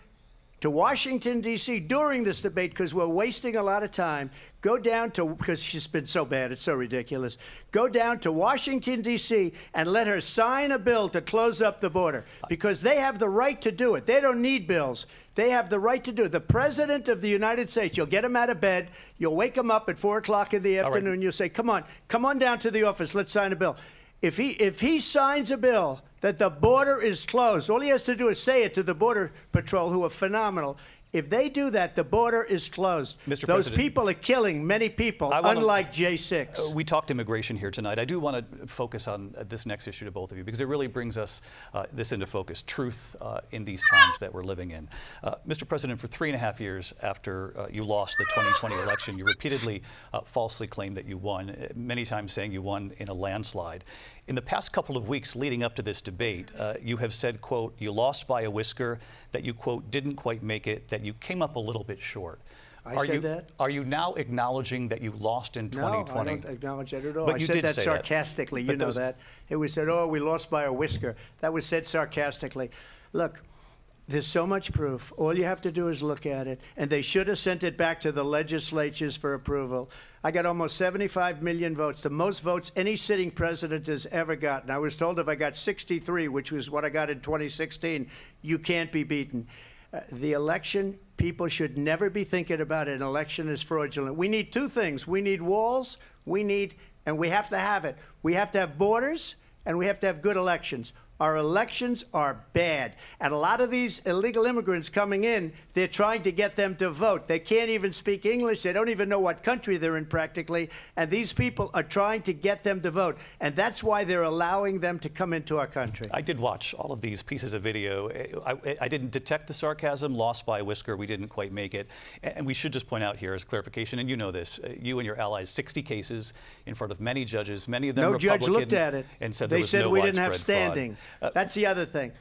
to Washington, D.C. during this debate because we're wasting a lot of time. Go down to, because she's been so bad, it's so ridiculous. Go down to Washington, D.C. and let her sign a bill to close up the border because they have the right to do it. They don't need bills. They have the right to do it. The President of the United States, you'll get him out of bed. You'll wake him up at 4 o'clock in the afternoon. Right. You'll say, come on down to the office. Let's sign a bill. If he signs a bill that the border is closed, all he has to do is say it to the Border Patrol, who are phenomenal. If they do that, the border is closed. Mr. Those President, people are killing many people, unlike J6. We talked immigration here tonight. I do want to focus on this next issue to both of you because it really brings us this into focus, truth in these times that we're living in. Mr. President, for 3.5 years after you lost the 2020 election, you repeatedly falsely claimed that you won, many times saying you won in a landslide. In the past couple of weeks leading up to this debate, you have said, quote, you lost by a whisker, that you, quote, didn't quite make it, that you came up a little bit short. I said that? Are you now acknowledging that you lost in 2020? No, I don't acknowledge that at all. But I you said did that say sarcastically. That. You know that. It was said, oh, we lost by a whisker. That was said sarcastically. Look, there's so much proof. All you have to do is look at it. And they should have sent it back to the legislatures for approval. I got almost 75 million votes, the most votes any sitting president has ever gotten. I was told if I got 63, which was what I got in 2016, you can't be beaten. The election, people should never be thinking about an election as fraudulent. We need two things. We need walls, and we have to have it. We have to have borders, and we have to have good elections. Our elections are bad. And a lot of these illegal immigrants coming in, they're trying to get them to vote. They can't even speak English. They don't even know what country they're in practically. And these people are trying to get them to vote. And that's why they're allowing them to come into our country. I did watch all of these pieces of video. I didn't detect the sarcasm, lost by a whisker. We didn't quite make it. And we should just point out here as clarification, and you know this, you and your allies, 60 cases in front of many judges, many of them Republican. No judge looked at it. And said they there was said no we didn't have widespread fraud. standing. That's the other thing.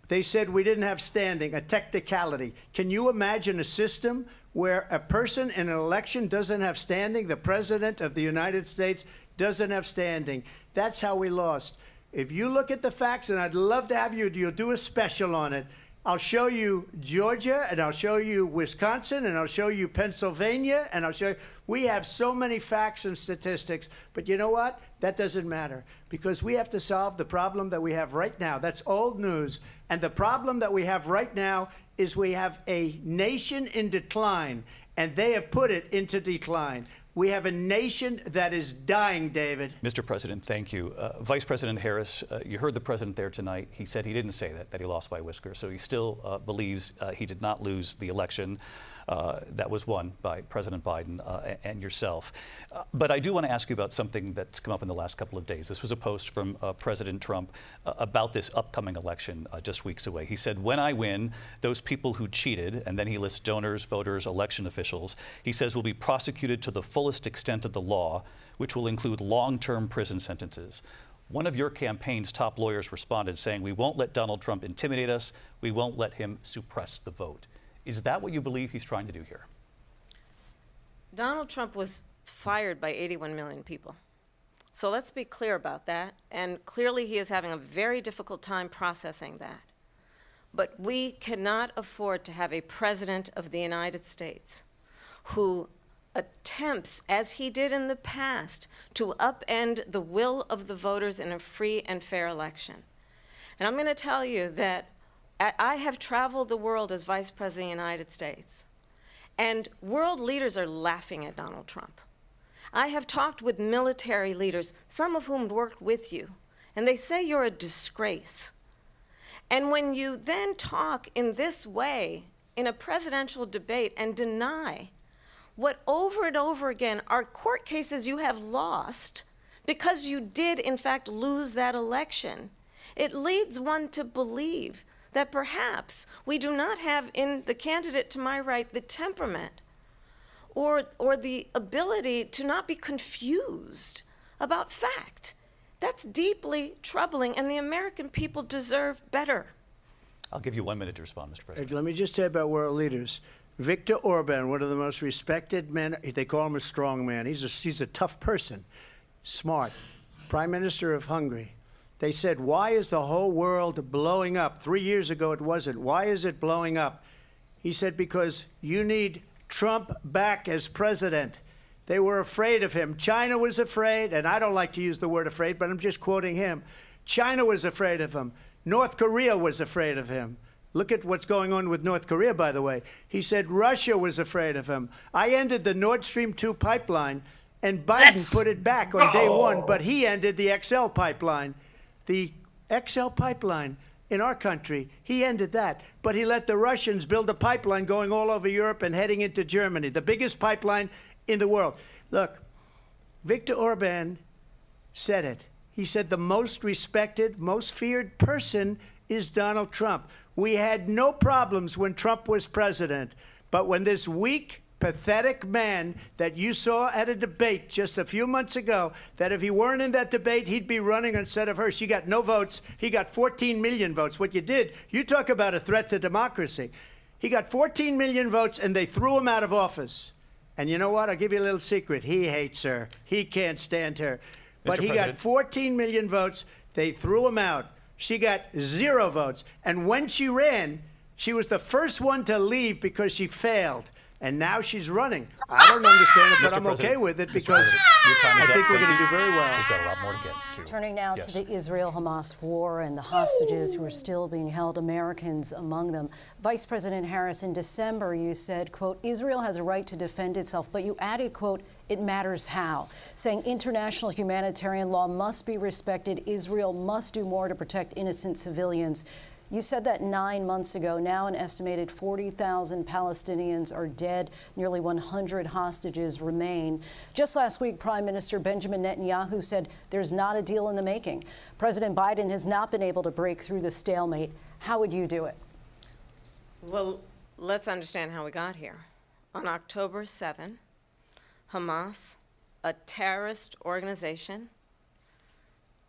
They said we didn't have standing, a technicality. Can you imagine a system where a person in an election doesn't have standing? The President of the United States doesn't have standing. That's how we lost. If you look at the facts, and I'd love to have you'll do a special on it. I'll show you Georgia, and I'll show you Wisconsin, and I'll show you Pennsylvania, and I'll show you. We have so many facts and statistics, but you know what? That doesn't matter, because we have to solve the problem that we have right now. That's old news. And the problem that we have right now is we have a nation in decline, and they have put it into decline. We have a nation that is dying, David. Mr. President, thank you. Vice President Harris, you heard the president there tonight. He said he didn't say that he lost by a whisker. So he still believes he did not lose the election that was won by President Biden and yourself. But I do want to ask you about something that's come up in the last couple of days. This was a post from President Trump about this upcoming election just weeks away. He said, when I win, those people who cheated, and then he lists donors, voters, election officials, he says will be prosecuted to the fullest extent of the law, which will include long-term prison sentences. One of your campaign's top lawyers responded saying, we won't let Donald Trump intimidate us. We won't let him suppress the vote. Is that what you believe he's trying to do here? Donald Trump was fired by 81 million people. So let's be clear about that. And clearly he is having a very difficult time processing that. But we cannot afford to have a president of the United States who attempts, as he did in the past, to upend the will of the voters in a free and fair election. And I'm going to tell you that I have traveled the world as Vice President of the United States, and world leaders are laughing at Donald Trump. I have talked with military leaders, some of whom worked with you, and they say you're a disgrace. And when you then talk in this way in a presidential debate and deny what over and over again are court cases you have lost because you did in fact lose that election, it leads one to believe that perhaps we do not have in the candidate to my right the temperament or the ability to not be confused about fact. That's deeply troubling, and the American people deserve better. I'll give you 1 minute to respond, Mr. President. Let me just say about world leaders. Viktor Orban, one of the most respected men, they call him a strong man. He's a tough person, smart. Prime Minister of Hungary. They said, why is the whole world blowing up? 3 years ago it wasn't. Why is it blowing up? He said, because you need Trump back as president. They were afraid of him. China was afraid, and I don't like to use the word afraid, but I'm just quoting him. China was afraid of him. North Korea was afraid of him. Look at what's going on with North Korea, by the way. He said Russia was afraid of him. I ended the Nord Stream 2 pipeline, and Biden put it back on day one, but he ended the XL pipeline. The XL pipeline in our country, he ended that. But he let the Russians build a pipeline going all over Europe and heading into Germany, the biggest pipeline in the world. Look, Viktor Orban said it. He said the most respected, most feared person is Donald Trump. We had no problems when Trump was president. But when this weak, pathetic man that you saw at a debate just a few months ago, that if he weren't in that debate, he'd be running instead of her. She got no votes. He got 14 million votes. What you did, you talk about a threat to democracy. He got 14 million votes, and they threw him out of office. And you know what? I'll give you a little secret. He hates her. He can't stand her. But he got 14 million votes. They threw him out. She got 0 votes. And when she ran, she was the first one to leave because she failed. And now she's running. I don't understand it, but I'm okay with it because I think we're going to do very well. We've got a lot more to get to. Turning now to the Israel-Hamas war and the hostages who are still being held, Americans among them. Vice President Harris, in December, you said, quote, Israel has a right to defend itself, but you added, quote, it matters how, saying international humanitarian law must be respected. Israel must do more to protect innocent civilians. You said that 9 months ago. Now an estimated 40,000 Palestinians are dead. Nearly 100 hostages remain. Just last week, Prime Minister Benjamin Netanyahu said there's not a deal in the making. President Biden has not been able to break through the stalemate. How would you do it? Well, let's understand how we got here. On October 7, Hamas, a terrorist organization,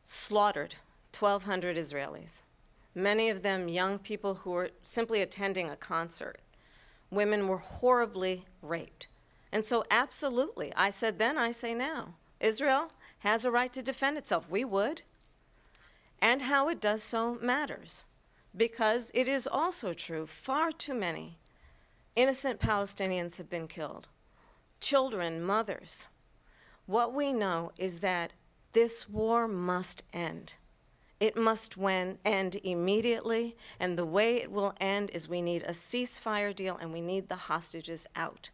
slaughtered 1,200 Israelis. Many of them young people who were simply attending a concert. Women were horribly raped. And so absolutely, I said then, I say now, Israel has a right to defend itself. We would. And how it does so matters. because it is also true, far too many innocent Palestinians have been killed. Children, mothers. What we know is that this war must end. It must end immediately, and the way it will end is we need a ceasefire deal and we need the hostages out.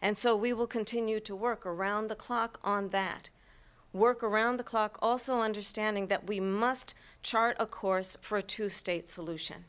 And so we will continue to work around the clock on that. Work around the clock, also understanding that we must chart a course for a two-state solution.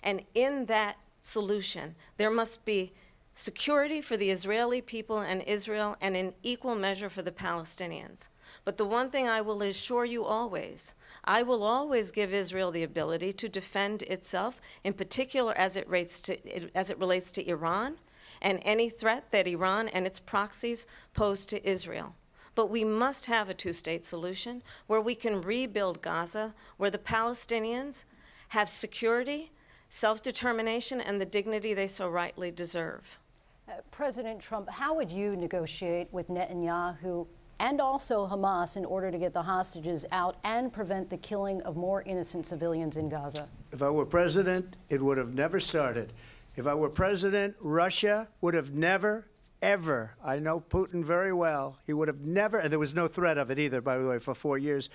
And in that solution, there must be security for the Israeli people and Israel, and in equal measure for the Palestinians. But the one thing I will assure you always, I will always give Israel the ability to defend itself, in particular as it relates to Iran and any threat that Iran and its proxies pose to Israel. But we must have a two-state solution where we can rebuild Gaza, where the Palestinians have security, self-determination, and the dignity they so rightly deserve. President Trump, how would you negotiate with Netanyahu and also Hamas in order to get the hostages out and prevent the killing of more innocent civilians in Gaza? If I were president, it would have never started. If I were president, Russia would have never, ever, I know Putin very well, he would have never, and there was no threat of it either, by the way, for 4 years,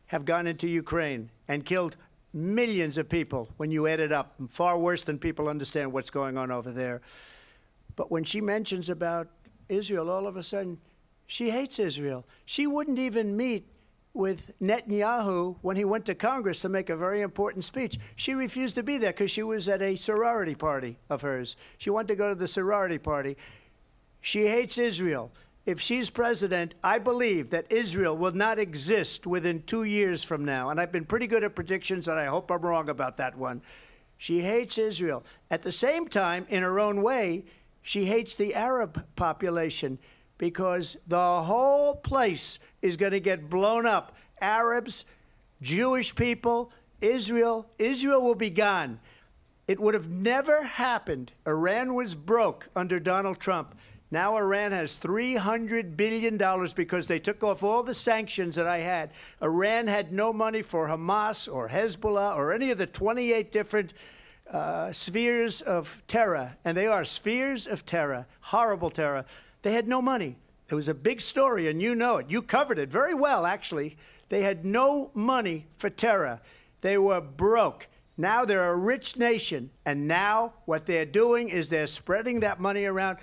have gone into Ukraine and killed millions of people when you add it up, far worse than people understand what's going on over there. But when she mentions about Israel, all of a sudden, she hates Israel. She wouldn't even meet with Netanyahu when he went to Congress to make a very important speech. She refused to be there because she was at a sorority party of hers. She wanted to go to the sorority party. She hates Israel. If she's president, I believe that Israel will not exist within 2 years from now. And I've been pretty good at predictions, and I hope I'm wrong about that one. She hates Israel. At the same time, in her own way, she hates the Arab population because the whole place is going to get blown up. Arabs, Jewish people, Israel will be gone. It would have never happened. Iran was broke under Donald Trump. Now Iran has $300 billion because they took off all the sanctions that I had. Iran had no money for Hamas or Hezbollah or any of the 28 different spheres of terror, and they are spheres of terror, horrible terror. They had no money. It was a big story, and you know it. You covered it very well, actually. They had no money for terror. They were broke. Now they're a rich nation, and now what they're doing is they're spreading that money around.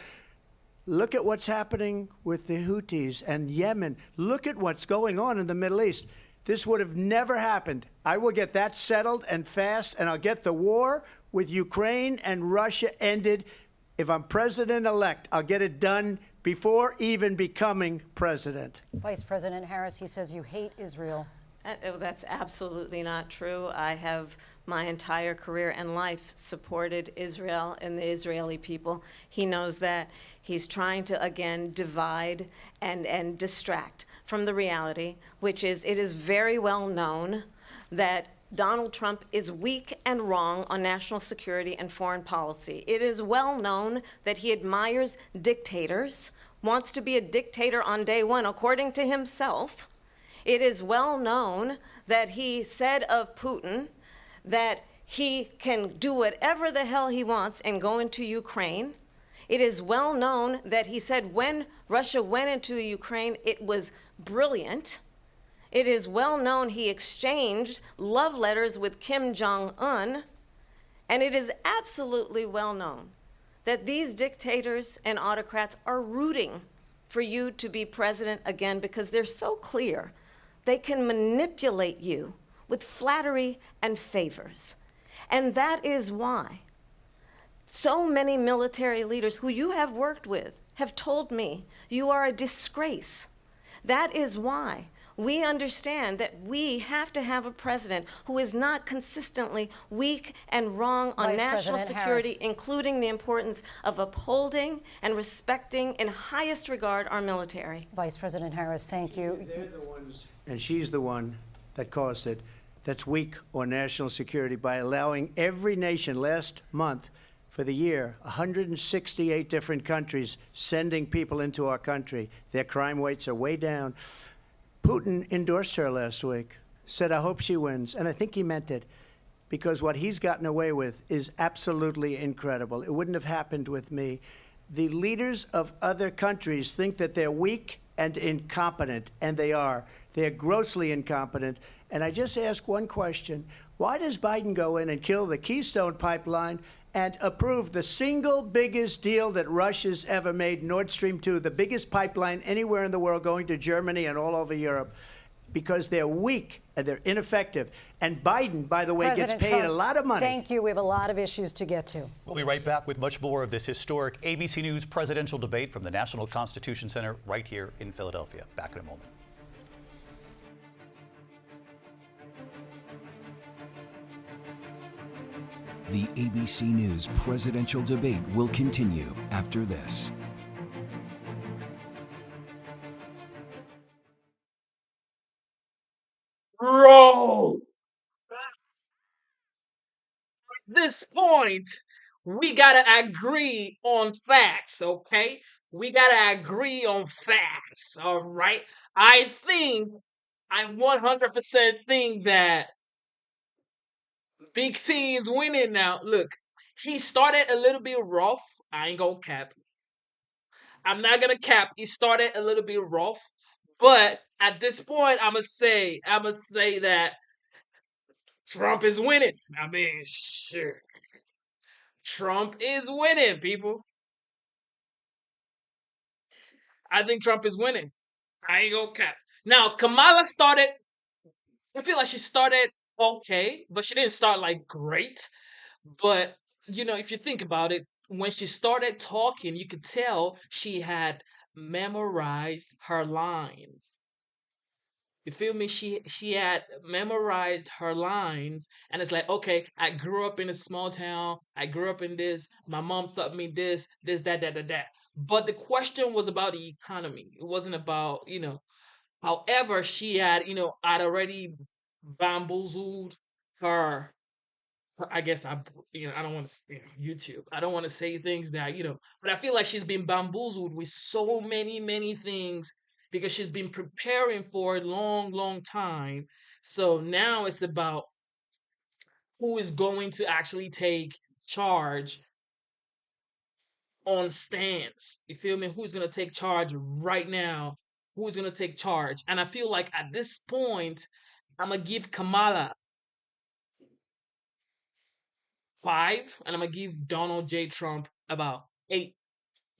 Look at what's happening with the Houthis and Yemen. Look at what's going on in the Middle East. This would have never happened. I will get that settled and fast, and I'll get the war with Ukraine and Russia ended. If I'm president-elect, I'll get it done before even becoming president. Vice President Harris, he says you hate Israel. That's absolutely not true. I have my entire career and life supported Israel and the Israeli people. He knows that. He's trying to, again, divide and distract from the reality, which is it is very well known that Donald Trump is weak and wrong on national security and foreign policy. It is well known that he admires dictators, wants to be a dictator on day one, according to himself. It is well known that he said of Putin that he can do whatever the hell he wants and go into Ukraine. It is well known that he said when Russia went into Ukraine, it was brilliant. It is well known he exchanged love letters with Kim Jong-un. And it is absolutely well known that these dictators and autocrats are rooting for you to be president again because they're so clear they can manipulate you with flattery and favors. And that is why so many military leaders who you have worked with have told me you are a disgrace. That is why we understand that we have to have a president who is not consistently weak and wrong on national security, including the importance of upholding and respecting in highest regard our military. Vice President Harris, thank you. They're the ones, and she's the one that caused it, that's weak on national security by allowing every nation last month for the year, 168 different countries sending people into our country. Their crime rates are way down. Putin endorsed her last week, said, I hope she wins, and I think he meant it. because what he's gotten away with is absolutely incredible. It wouldn't have happened with me. The leaders of other countries think that they're weak and incompetent, and they are. They're grossly incompetent. And I just ask one question. Why does Biden go in and kill the Keystone Pipeline and approve the single biggest deal that Russia's ever made, Nord Stream 2, the biggest pipeline anywhere in the world going to Germany and all over Europe? Because they're weak and they're ineffective. And Biden, by the way, President gets paid Trump, a lot of money. Thank you. We have a lot of issues to get to. We'll be right back with much more of this historic ABC News presidential debate from the National Constitution Center right here in Philadelphia. Back in a moment. The ABC News presidential debate will continue after this. Bro, at this point, we gotta agree on facts, okay? We gotta agree on facts, all right? I 100% think that Big T is winning now. Look, he started a little bit rough. I ain't gonna cap. I'm not gonna cap. He started a little bit rough, but at this point, I'ma say that Trump is winning. I mean, sure, Trump is winning, people. I think Trump is winning. I ain't gonna cap. Now, Kamala started. I feel like she started okay, but she didn't start like great. But if you think about it, when she started talking, you could tell she had memorized her lines. You feel me? She had memorized her lines, and it's like, okay, I grew up in a small town. I grew up in this. My mom taught me this, that, that, that, that. But the question was about the economy. It wasn't about. However, she had already bamboozled her. I guess I don't want to YouTube. I don't want to say things that. But I feel like she's been bamboozled with so many many things because she's been preparing for a long long time. So now it's about who is going to actually take charge on stands. You feel me? Who's gonna take charge right now? Who's gonna take charge? And I feel like at this point, I'm gonna give Kamala 5, and I'm gonna give Donald J. Trump about 8.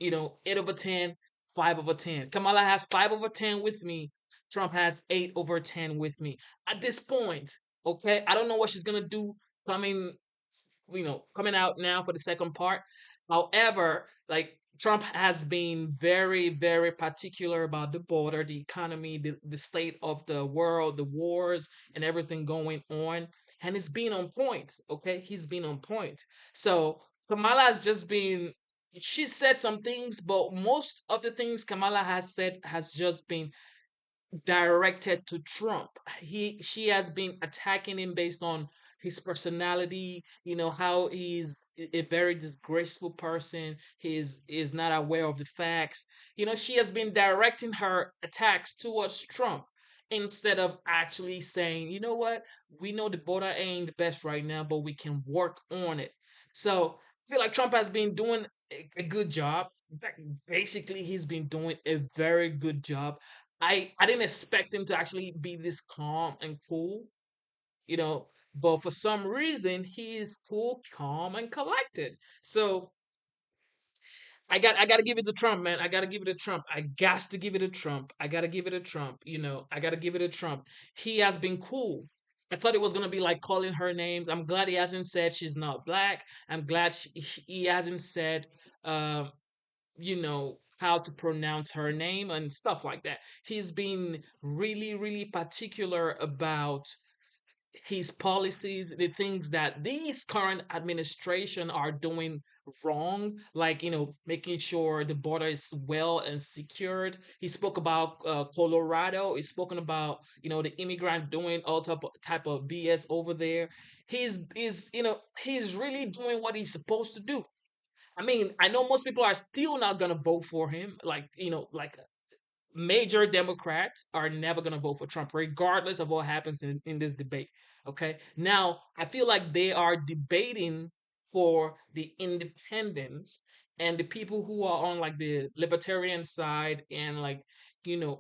8/10, 5/10. Kamala has 5/10 with me. Trump has 8/10 with me. At this point, okay, I don't know what she's gonna do coming, coming out now for the second part. However, like Trump has been very, very particular about the border, the economy, the state of the world, the wars, and everything going on. And it's been on point. Okay. He's been on point. So Kamala has just been, she said some things, but most of the things Kamala has said has just been directed to Trump. She has been attacking him based on his personality, how he's a very disgraceful person. He is not aware of the facts. She has been directing her attacks towards Trump instead of actually saying, you know what, we know the border ain't the best right now, but we can work on it. So I feel like Trump has been doing a good job. Basically, he's been doing a very good job. I didn't expect him to actually be this calm and cool, you know, but for some reason he is cool, calm, and collected. So I gotta give it to Trump, man. I gotta give it to Trump. I got to give it to Trump. I gotta give it to Trump. I gotta give it to Trump. He has been cool. I thought it was gonna be like calling her names. I'm glad he hasn't said she's not black. I'm glad he hasn't said um how to pronounce her name and stuff like that. He's been really, really particular about his policies, the things that these current administration are doing wrong, like making sure the border is well and secured. He spoke about Colorado. He's spoken about the immigrant doing all type of BS over there. He's really doing what he's supposed to do. I mean, I know most people are still not gonna vote for him. Like major Democrats are never gonna vote for Trump, regardless of what happens in this debate. Okay. Now, I feel like they are debating for the independents and the people who are on like the libertarian side and like,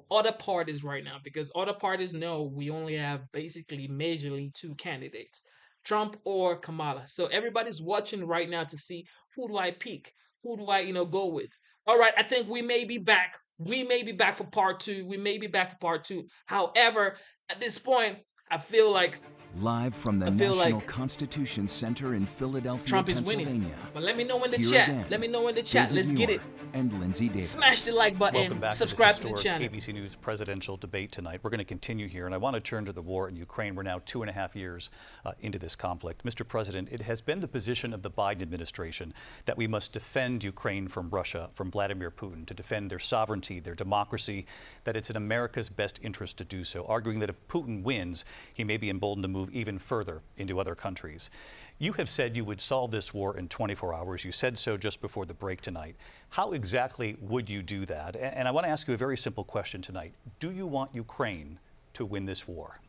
other parties right now, because other parties know we only have basically majorly two candidates, Trump or Kamala. So everybody's watching right now to see who do I pick? Who do I, go with? All right. I think we may be back. We may be back for part two. We may be back for part two. However, at this point, I feel like Live from the I feel National like Constitution Center in Philadelphia, Trump is winning. Pennsylvania. But let me know in the Here chat. again, Let me know in the chat. David Let's get it. Muir and Lindsay Davis. Smash the like button. Welcome back Subscribe to to the this channel. historic ABC News presidential debate tonight. We're going to continue here, and I want to turn to the war in Ukraine. We're now 2.5 years into this conflict. Mr. President, it has been the position of the Biden administration that we must defend Ukraine from Russia, from Vladimir Putin, to defend their sovereignty, their democracy, that it's in America's best interest to do so, arguing that if Putin wins, he may be emboldened to move even further into other countries. You have said you would solve this war in 24 hours. You said so just before the break tonight. How exactly would you do that? And I want to ask you a very simple question tonight. Do you want Ukraine to win this war?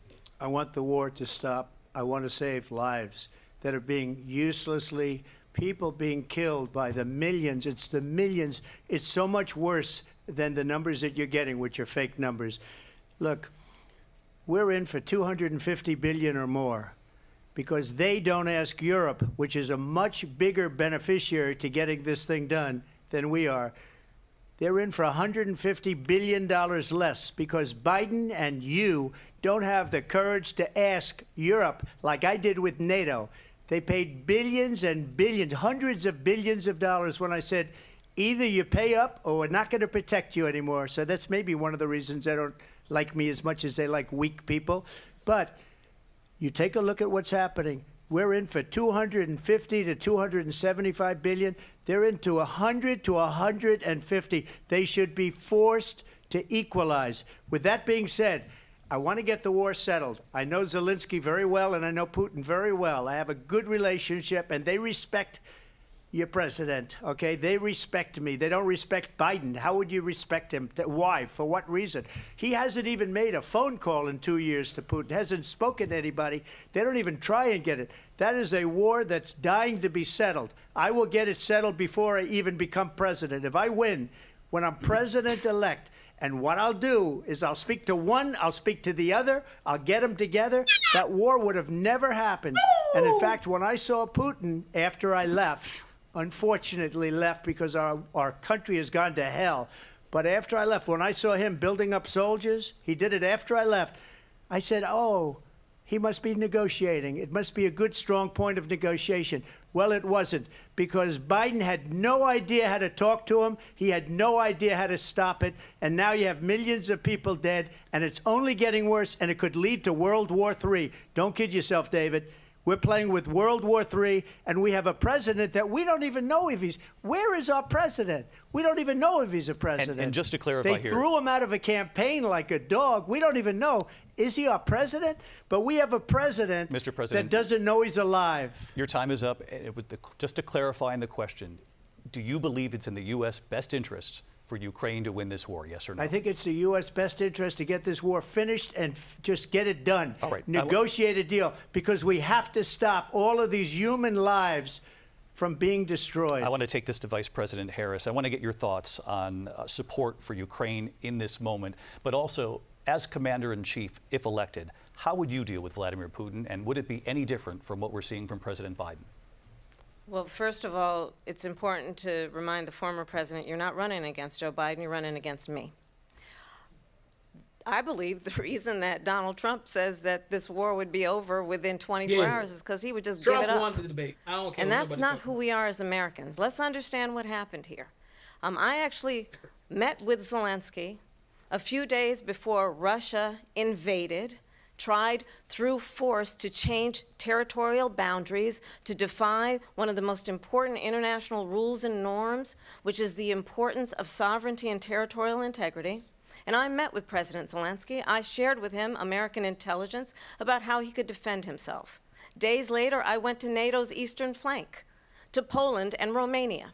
I want the war to stop. I want to save lives that are being uselessly, people being killed by the millions. It's the millions. It's so much worse than the numbers that you're getting, which are fake numbers. Look, we're in for 250 billion or more, because they don't ask Europe, which is a much bigger beneficiary to getting this thing done than we are. They're in for $150 billion less because Biden and you don't have the courage to ask Europe like I did with NATO. They paid billions and billions, hundreds of billions of dollars when I said, either you pay up or we're not going to protect you anymore. So that's maybe one of the reasons they don't like me as much as they like weak people. But you take a look at what's happening. We're in for 250 to 275 billion. They're into 100 to 150. They should be forced to equalize. With that being said, I want to get the war settled. I know Zelensky very well, and I know Putin very well. I have a good relationship, and they respect your president, okay? They respect me. They don't respect Biden. How would you respect him? Why? For what reason? He hasn't even made a phone call in 2 years to Putin, hasn't spoken to anybody. They don't even try and get it. That is a war that's dying to be settled. I will get it settled before I even become president. If I win, when I'm president-elect, and what I'll do is I'll speak to one, I'll speak to the other, I'll get them together. That war would have never happened. And in fact, when I saw Putin after I left, unfortunately left because our country has gone to hell. But after I left, when I saw him building up soldiers, he did it after I left, I said, oh, he must be negotiating. It must be a good, strong point of negotiation. Well, it wasn't, because Biden had no idea how to talk to him. He had no idea how to stop it. And now you have millions of people dead, and it's only getting worse, and it could lead to World War III. Don't kid yourself, David. We're playing with World War III, and we have a president that we don't even know if he's... Where is our president? We don't even know if he's a president. And just to clarify they here... threw him out of a campaign like a dog. We don't even know. Is he our president? But we have a president, Mr. President, that doesn't know he's alive. Your time is up. Just to clarify in the question, do you believe it's in the U.S. best interest for Ukraine to win this war, yes or no? I think it's the U.S. best interest to get this war finished and just get it done. All right. Negotiate a deal, because we have to stop all of these human lives from being destroyed. I want to take this to Vice President Harris. I want to get your thoughts on support for Ukraine in this moment, but also, as Commander-in-Chief, if elected, how would you deal with Vladimir Putin, and would it be any different from what we're seeing from President Biden? Well, first of all, it's important to remind the former president, you're not running against Joe Biden, you're running against me. I believe the reason that Donald Trump says that this war would be over within 24 hours is because he would just give it up. Trump won the debate. I don't care. And that's not who we are as Americans. Let's understand what happened here. I actually met with Zelensky a few days before Russia invaded, tried through force to change territorial boundaries, to defy one of the most important international rules and norms, which is the importance of sovereignty and territorial integrity. And I met with President Zelensky. I shared with him American intelligence about how he could defend himself. Days later, I went to NATO's eastern flank, to Poland and Romania.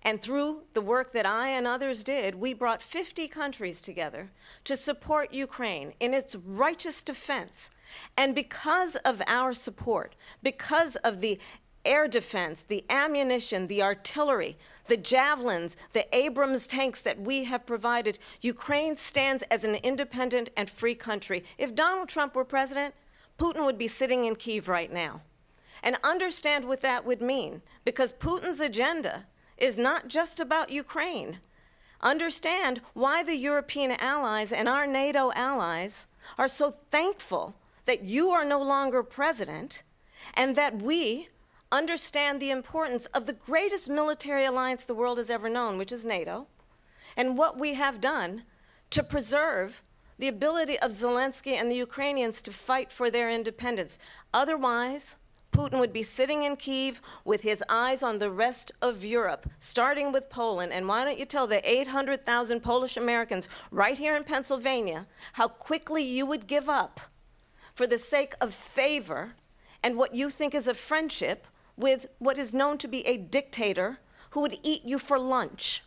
And through the work that I and others did, we brought 50 countries together to support Ukraine in its righteous defense. And because of our support, because of the air defense, the ammunition, the artillery, the javelins, the Abrams tanks that we have provided, Ukraine stands as an independent and free country. If Donald Trump were president, Putin would be sitting in Kyiv right now. And understand what that would mean, because Putin's agenda is not just about Ukraine. Understand why the European allies and our NATO allies are so thankful that you are no longer president, and that we understand the importance of the greatest military alliance the world has ever known, which is NATO, and what we have done to preserve the ability of Zelensky and the Ukrainians to fight for their independence. Otherwise, Putin would be sitting in Kyiv with his eyes on the rest of Europe, starting with Poland. And why don't you tell the 800,000 Polish Americans right here in Pennsylvania how quickly you would give up for the sake of favor and what you think is a friendship with what is known to be a dictator who would eat you for lunch.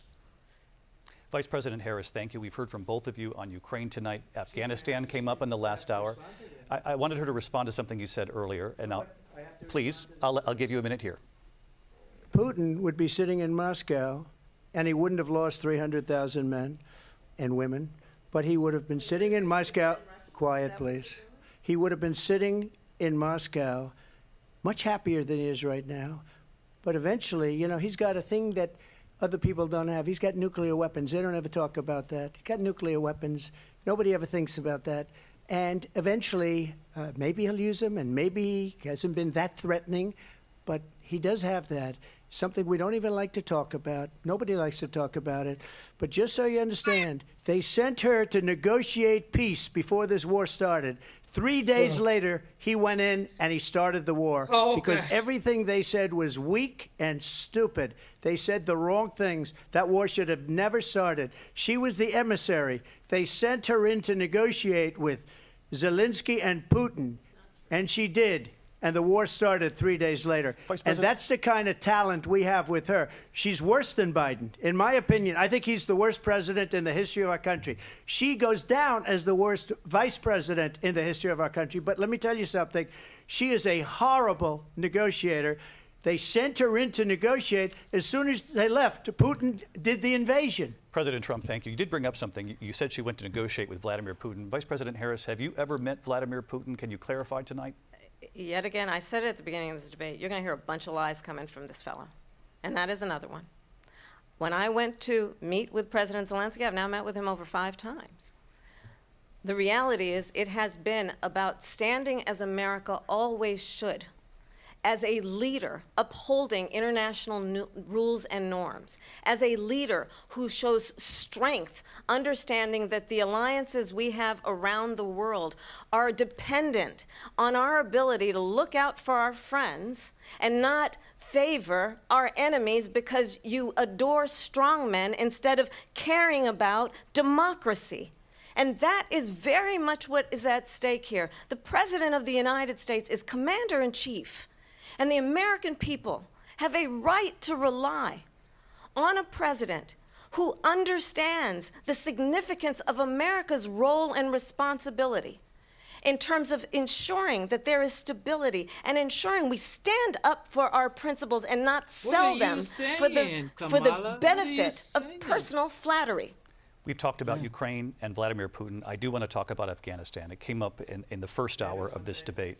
Vice President Harris, thank you. We've heard from both of you on Ukraine tonight. Afghanistan came up in the last hour. I wanted her to respond to something you said earlier, and I'll give you a minute here. Putin would be sitting in Moscow, and he wouldn't have lost 300,000 men and women, but he would have been sitting in Moscow. Quiet, please. He would have been sitting in Moscow, much happier than he is right now. But eventually, you know, he's got a thing that other people don't have. He's got nuclear weapons. They don't ever talk about that. He's got nuclear weapons. Nobody ever thinks about that. And eventually, maybe he'll use them, and maybe he hasn't been that threatening, but he does have that. Something we don't even like to talk about. Nobody likes to talk about it. But just so you understand, they sent her to negotiate peace before this war started. 3 days later, he went in and he started the war because everything they said was weak and stupid. They said the wrong things. That war should have never started. She was the emissary. They sent her in to negotiate with Zelensky and Putin, and she did. And the war started 3 days later. And that's the kind of talent we have with her. She's worse than Biden. In my opinion, I think he's the worst president in the history of our country. She goes down as the worst vice president in the history of our country. But let me tell you something. She is a horrible negotiator. They sent her in to negotiate. As soon as they left, Putin did the invasion. President Trump, thank you. You did bring up something. You said she went to negotiate with Vladimir Putin. Vice President Harris, have you ever met Vladimir Putin? Can you clarify tonight? Yet again, I said it at the beginning of this debate, you're going to hear a bunch of lies coming from this fellow. And that is another one. When I went to meet with President Zelensky, I've now met with him over 5 times. The reality is it has been about standing as America always should, as a leader upholding international rules and norms, as a leader who shows strength, understanding that the alliances we have around the world are dependent on our ability to look out for our friends and not favor our enemies because you adore strongmen instead of caring about democracy. And that is very much what is at stake here. The President of the United States is commander-in-chief. And the American people have a right to rely on a president who understands the significance of America's role and responsibility in terms of ensuring that there is stability and ensuring we stand up for our principles and not sell them for the benefit of personal flattery. We've talked about Ukraine and Vladimir Putin. I do want to talk about Afghanistan. It came up in the first hour of this debate.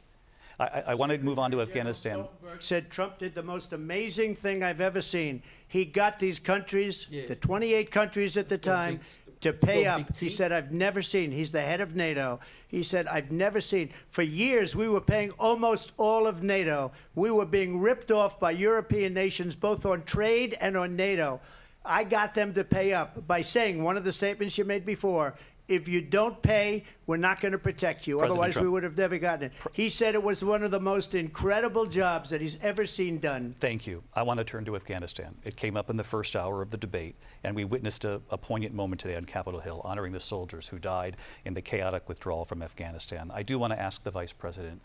I want to move on to Afghanistan. Said Trump did the most amazing thing I've ever seen. He got these countries, the 28 countries at the time, to pay up. He said, I've never seen. He's the head of NATO. He said, I've never seen. For years, we were paying almost all of NATO. We were being ripped off by European nations, both on trade and on NATO. I got them to pay up by saying one of the statements you made before, if you don't pay, we're not going to protect you. Otherwise, we would have never gotten it. He said it was one of the most incredible jobs that he's ever seen done. Thank you. I want to turn to Afghanistan. It came up in the first hour of the debate, and we witnessed a poignant moment today on Capitol Hill, honoring the soldiers who died in the chaotic withdrawal from Afghanistan. I do want to ask the Vice President,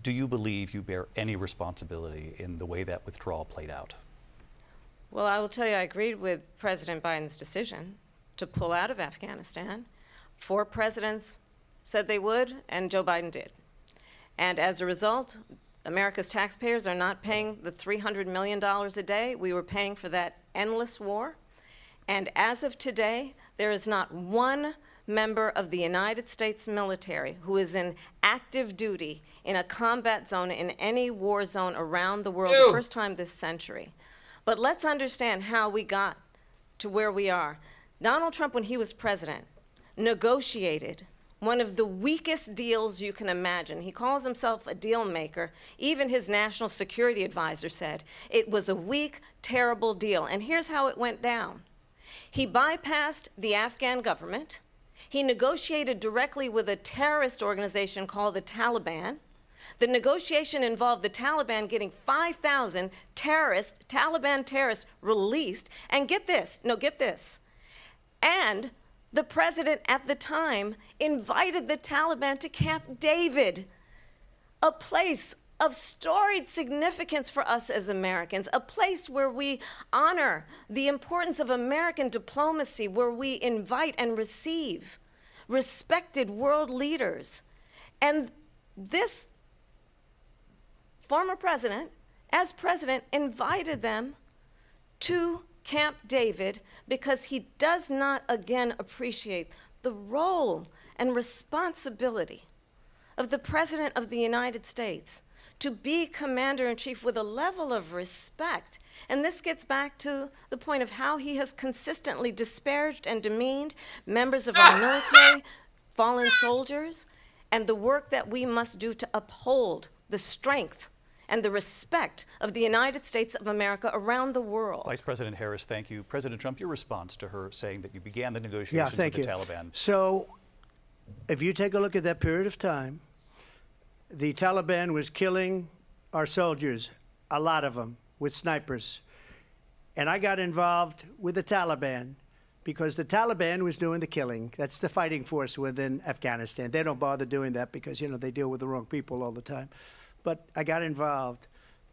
do you believe you bear any responsibility in the way that withdrawal played out? Well, I will tell you, I agreed with President Biden's decision to pull out of Afghanistan. 4 presidents said they would, and Joe Biden did. And as a result, America's taxpayers are not paying the $300 million a day we were paying for that endless war. And as of today, there is not one member of the United States military who is in active duty in a combat zone in any war zone around the world, the first time this century. But let's understand how we got to where we are. Donald Trump, when he was president, negotiated one of the weakest deals you can imagine. He calls himself a deal maker. Even his national security advisor said it was a weak, terrible deal. And here's how it went down. He bypassed the Afghan government. He negotiated directly with a terrorist organization called the Taliban. The negotiation involved the Taliban getting 5,000 Taliban terrorists released. And get this, and the president at the time invited the Taliban to Camp David, a place of storied significance for us as Americans, a place where we honor the importance of American diplomacy, where we invite and receive respected world leaders. And this former president, as president, invited them to Camp David because he does not again appreciate the role and responsibility of the President of the United States to be commander-in-chief with a level of respect. And this gets back to the point of how he has consistently disparaged and demeaned members of our military, fallen soldiers, and the work that we must do to uphold the strength and the respect of the United States of America around the world. Vice President Harris, thank you. President Trump, your response to her saying that you began the negotiations with the Taliban. So if you take a look at that period of time, the Taliban was killing our soldiers, a lot of them, with snipers. And I got involved with the Taliban because the Taliban was doing the killing. That's the fighting force within Afghanistan. They don't bother doing that because, you know, they deal with the wrong people all the time. But I got involved.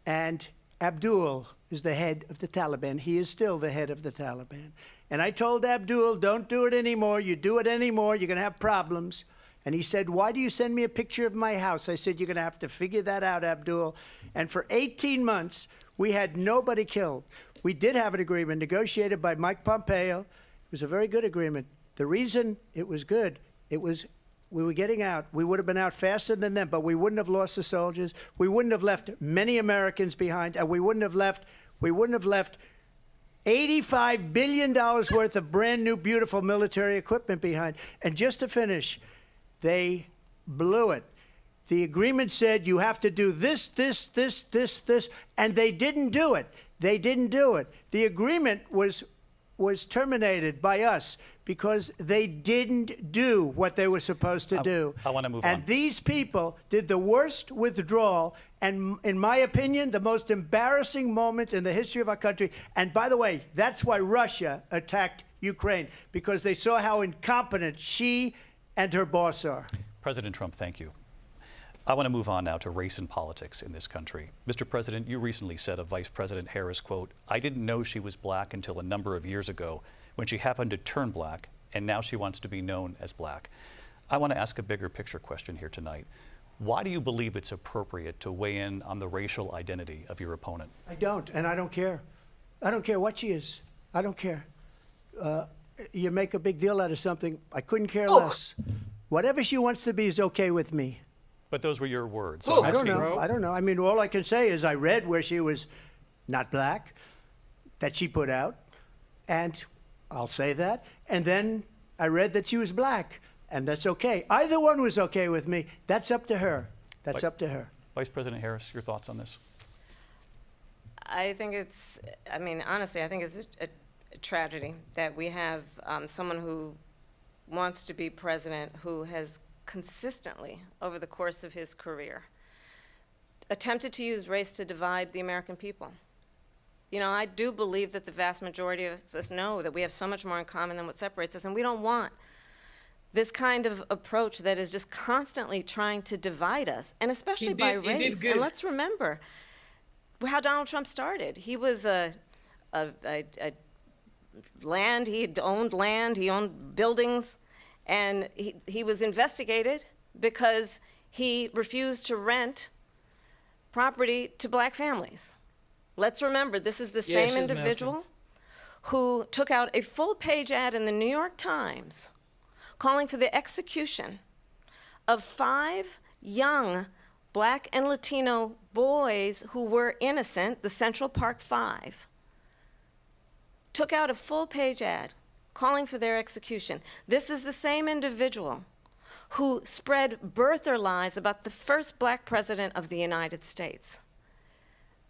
And Abdul is the head of the Taliban. He is still the head of the Taliban. And I told Abdul, don't do it anymore. You do it anymore, you're going to have problems. And he said, why do you send me a picture of my house? I said, you're going to have to figure that out, Abdul. And for 18 months, we had nobody killed. We did have an agreement negotiated by Mike Pompeo. It was a very good agreement. The reason it was good, it was we were getting out. We would have been out faster than them, but we wouldn't have lost the soldiers. We wouldn't have left many Americans behind, and we wouldn't have left $85 billion worth of brand new, beautiful military equipment behind. And just to finish, they blew it. The agreement said you have to do this, and they didn't do it. They didn't do it. The agreement was terminated by us because they didn't do what they were supposed to do. I want to move on. And these people did the worst withdrawal, and in my opinion, the most embarrassing moment in the history of our country. And by the way, that's why Russia attacked Ukraine, because they saw how incompetent she and her boss are. President Trump, thank you. I want to move on now to race and politics in this country. Mr. President, you recently said of Vice President Harris, quote, I didn't know she was black until a number of years ago when she happened to turn black, and now she wants to be known as black. I want to ask a bigger picture question here tonight. Why do you believe it's appropriate to weigh in on the racial identity of your opponent? I don't, and I don't care. I don't care what she is. I don't care. You make a big deal out of something. I couldn't care less. Whatever she wants to be is okay with me. But those were your words. I don't know. I don't know. I mean, all I can say is I read where she was not black, that she put out, and I'll say that. And then I read that she was black, and that's okay. Either one was okay with me. That's up to her. That's up to her. Vice President Harris, your thoughts on this? I think it's, I mean, honestly, I think it's a tragedy that we have someone who wants to be president who has consistently, over the course of his career, attempted to use race to divide the American people. You know, I do believe that the vast majority of us know that we have so much more in common than what separates us, and we don't want this kind of approach that is just constantly trying to divide us, and especially by race. And let's remember how Donald Trump started. He was a land, he owned buildings, and he was investigated because he refused to rent property to black families. Let's remember, this is the same individual who took out a full-page ad in the New York Times calling for the execution of 5 young black and Latino boys who were innocent, the Central Park 5. Took out a full-page ad calling for their execution. This is the same individual who spread birther lies about the first black president of the United States.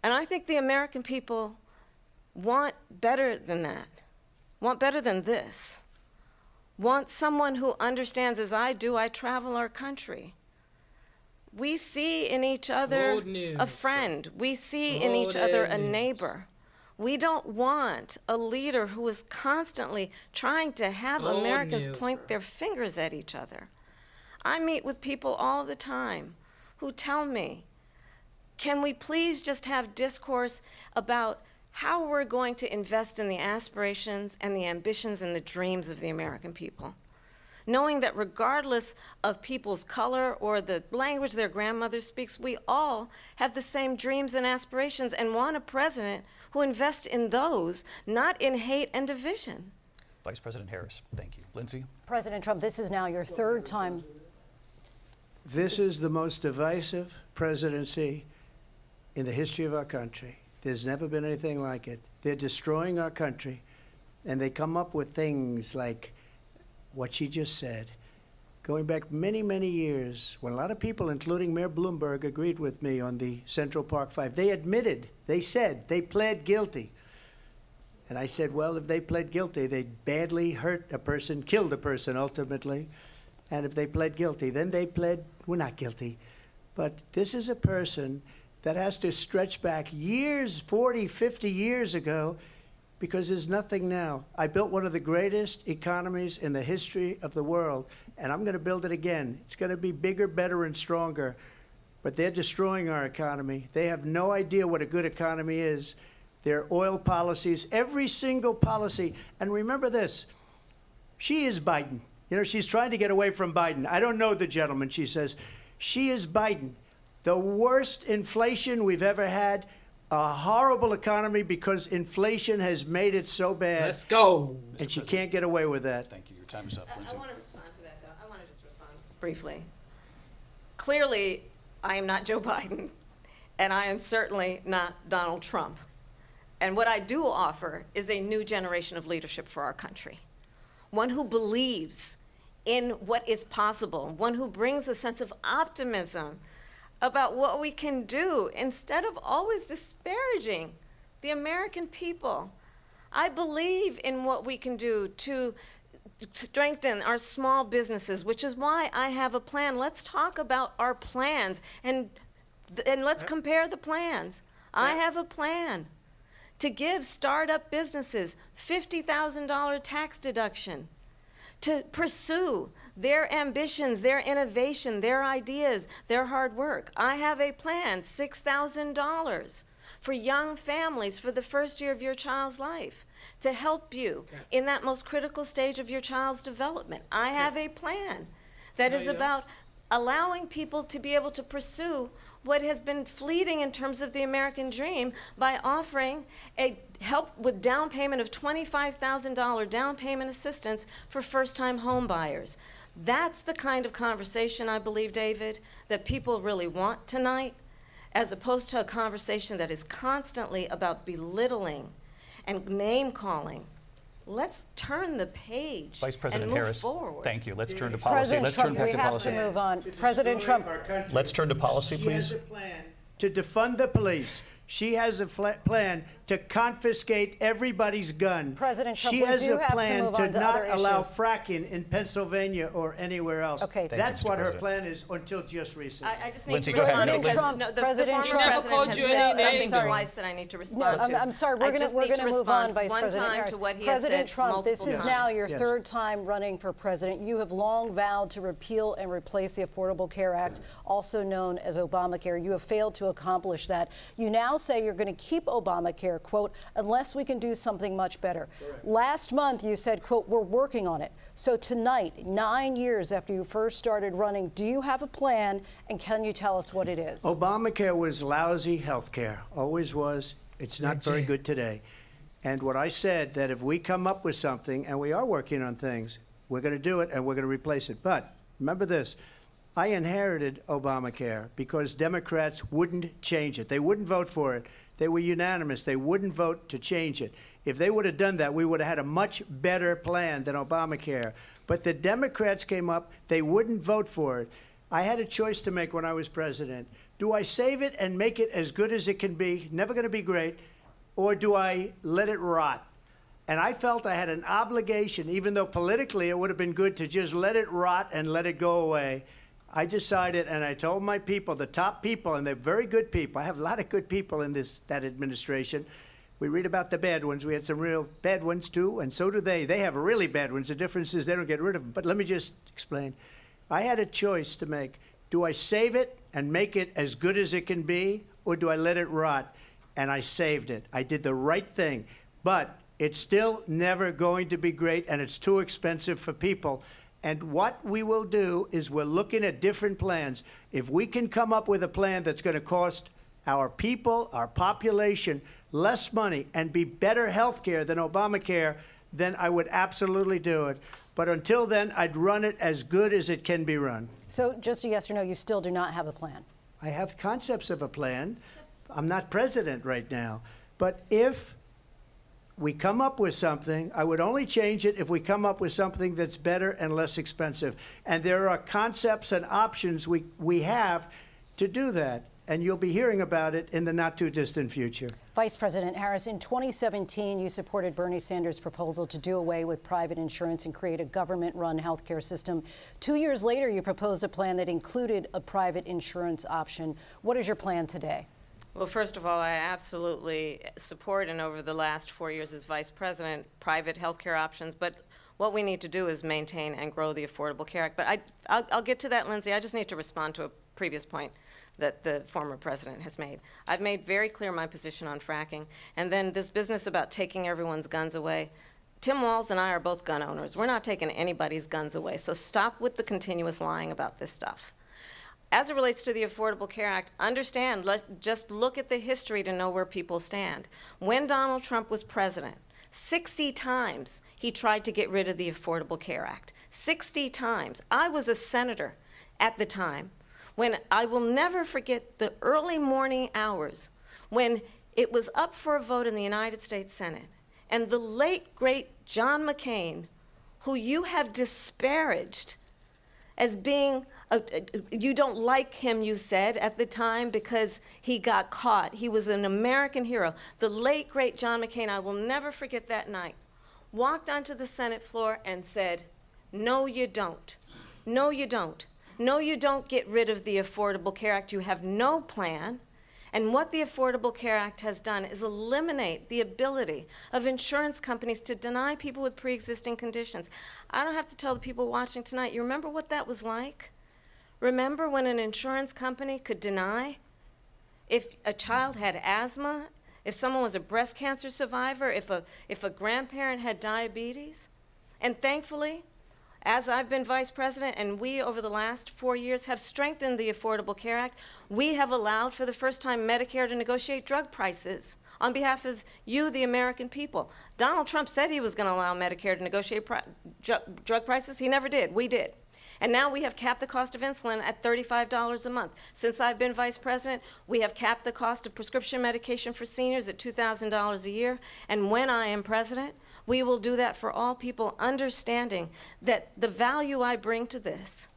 And I think the American people want better than that, want better than this, want someone who understands, as I do, I travel our country. We see in each other a friend. We see in each other a neighbor. We don't want a leader who is constantly trying to have Americans point their fingers at each other. I meet with people all the time who tell me, can we please just have discourse about how we're going to invest in the aspirations and the ambitions and the dreams of the American people? Knowing that regardless of people's color or the language their grandmother speaks, we all have the same dreams and aspirations and want a president who invests in those, not in hate and division. Vice President Harris, thank you. Lindsay? President Trump, this is now your 3rd time. This is the most divisive presidency in the history of our country. There's never been anything like it. They're destroying our country, and they come up with things like what she just said. Going back many, many years, when a lot of people, including Mayor Bloomberg, agreed with me on the Central Park 5, they admitted, they said, they pled guilty. And I said, well, if they pled guilty, they badly hurt a person, killed a person ultimately. And if they pled guilty, then they pled, we're not guilty. But this is a person that has to stretch back years, 40, 50 years ago, because there's nothing now. I built one of the greatest economies in the history of the world, and I'm going to build it again. It's going to be bigger, better, and stronger. But they're destroying our economy. They have no idea what a good economy is. Their oil policies, every single policy. And remember this, she is Biden. You know, she's trying to get away from Biden. I don't know the gentleman, she says. She is Biden. The worst inflation we've ever had, a horrible economy because inflation has made it so bad. Let's go. And she can't get away with that. Thank you. Your time is up, Lindsay. I want to respond to that, though. I want to just respond briefly. Clearly, I am not Joe Biden, and I am certainly not Donald Trump. And what I do offer is a new generation of leadership for our country. One who believes in what is possible, one who brings a sense of optimism about what we can do instead of always disparaging the American people. I believe in what we can do to strengthen our small businesses, which is why I have a plan. Let's talk about our plans and let's compare the plans. I have a plan to give startup businesses $50,000 tax deduction, to pursue their ambitions, their innovation, their ideas, their hard work. I have a plan, $6,000 for young families for the first year of your child's life to help you in that most critical stage of your child's development. I have a plan that is about allowing people to be able to pursue what has been fleeting in terms of the American dream by offering a help with down payment of $25,000 down payment assistance for first-time home buyers. That's the kind of conversation, I believe, David, that people really want tonight, as opposed to a conversation that is constantly about belittling and name-calling. Let's turn the page Vice President and move Harris, forward. thank you. Let's turn to policy. President Let's Trump, turn we back to have policy. to move on. President Trump. Let's turn to policy, She please. has a plan to defund the police. She has a plan to confiscate everybody's gun. President Trump, she we has do a have to plan move on to not other allow issues. fracking in Pennsylvania or anywhere else. Okay. Thank That's you, Mr. what her President. plan is until just recently. I just need Lindsay, to go ahead. respond President because Trump, the President former Trump. Never called president you has any said names. something twice that I need to respond to. I'm sorry, I we're just going need to move on, respond Vice one President time Harris. to what he has President said Trump, this multiple is now times. your Yes. 3rd time running for president. You have long vowed to repeal and replace the Affordable Care Act, also known as Obamacare. You have failed to accomplish that. You now say you're going to keep Obamacare. Obamacare, quote, unless we can do something much better. Correct. Last month, you said, quote, we're working on it. So tonight, 9 years after you first started running, do you have a plan, and can you tell us what it is? Obamacare was lousy health care, always was. It's not very good today. And what I said, that if we come up with something, and we are working on things, we're going to do it and we're going to replace it. But remember this, I inherited Obamacare because Democrats wouldn't change it. They wouldn't vote for it. They were unanimous. They wouldn't vote to change it. If they would have done that, we would have had a much better plan than Obamacare. But the Democrats came up. They wouldn't vote for it. I had a choice to make when I was president. Do I save it and make it as good as it can be, never going to be great, or do I let it rot? And I felt I had an obligation, even though politically it would have been good to just let it rot and let it go away. I decided, and I told my people, the top people, and they're very good people. I have a lot of good people in that administration. We read about the bad ones. We had some real bad ones, too, and so do they. They have really bad ones. The difference is they don't get rid of them. But let me just explain. I had a choice to make. Do I save it and make it as good as it can be, or do I let it rot? And I saved it. I did the right thing. But it's still never going to be great, and it's too expensive for people. And what we will do is we're looking at different plans. If we can come up with a plan that's going to cost our people, our population, less money and be better health care than Obamacare, then I would absolutely do it. But until then, I'd run it as good as it can be run. So just a yes or no, you still do not have a plan? I have concepts of a plan. I'm not president right now. But if we come up with something, I would only change it if we come up with something that's better and less expensive. And there are concepts and options we have to do that. And you'll be hearing about it in the not-too-distant future. Vice President Harris, in 2017, you supported Bernie Sanders' proposal to do away with private insurance and create a government-run healthcare system. 2 years later, you proposed a plan that included a private insurance option. What is your plan today? Well, first of all, I absolutely support, and over the last 4 years as vice president, private health care options. But what we need to do is maintain and grow the Affordable Care Act. But I'll get to that, Lindsay. I just need to respond to a previous point that the former president has made. I've made very clear my position on fracking. And then this business about taking everyone's guns away. Tim Walz and I are both gun owners. We're not taking anybody's guns away. So stop with the continuous lying about this stuff. As it relates to the Affordable Care Act, understand, just look at the history to know where people stand. When Donald Trump was president, 60 times he tried to get rid of the Affordable Care Act. 60 times. I was a senator at the time when I will never forget the early morning hours when it was up for a vote in the United States Senate. And the late, great John McCain, who you have disparaged as being, you don't like him, you said, at the time because he got caught. He was an American hero. The late, great John McCain, I will never forget that night, walked onto the Senate floor and said, no, you don't. No, you don't. No, you don't get rid of the Affordable Care Act. You have no plan. And what the Affordable Care Act has done is eliminate the ability of insurance companies to deny people with pre-existing conditions. I don't have to tell the people watching tonight, you remember what that was like? Remember when an insurance company could deny if a child had asthma, if someone was a breast cancer survivor, if a grandparent had diabetes? And thankfully, as I've been vice president, and we over the last 4 years have strengthened the Affordable Care Act, we have allowed for the first time Medicare to negotiate drug prices on behalf of you, the American people. Donald Trump said he was going to allow Medicare to negotiate drug prices. He never did. We did. And now we have capped the cost of insulin at $35 a month. Since I've been vice president, we have capped the cost of prescription medication for seniors at $2,000 a year. And when I am president, we will do that for all people, understanding that the value I bring to this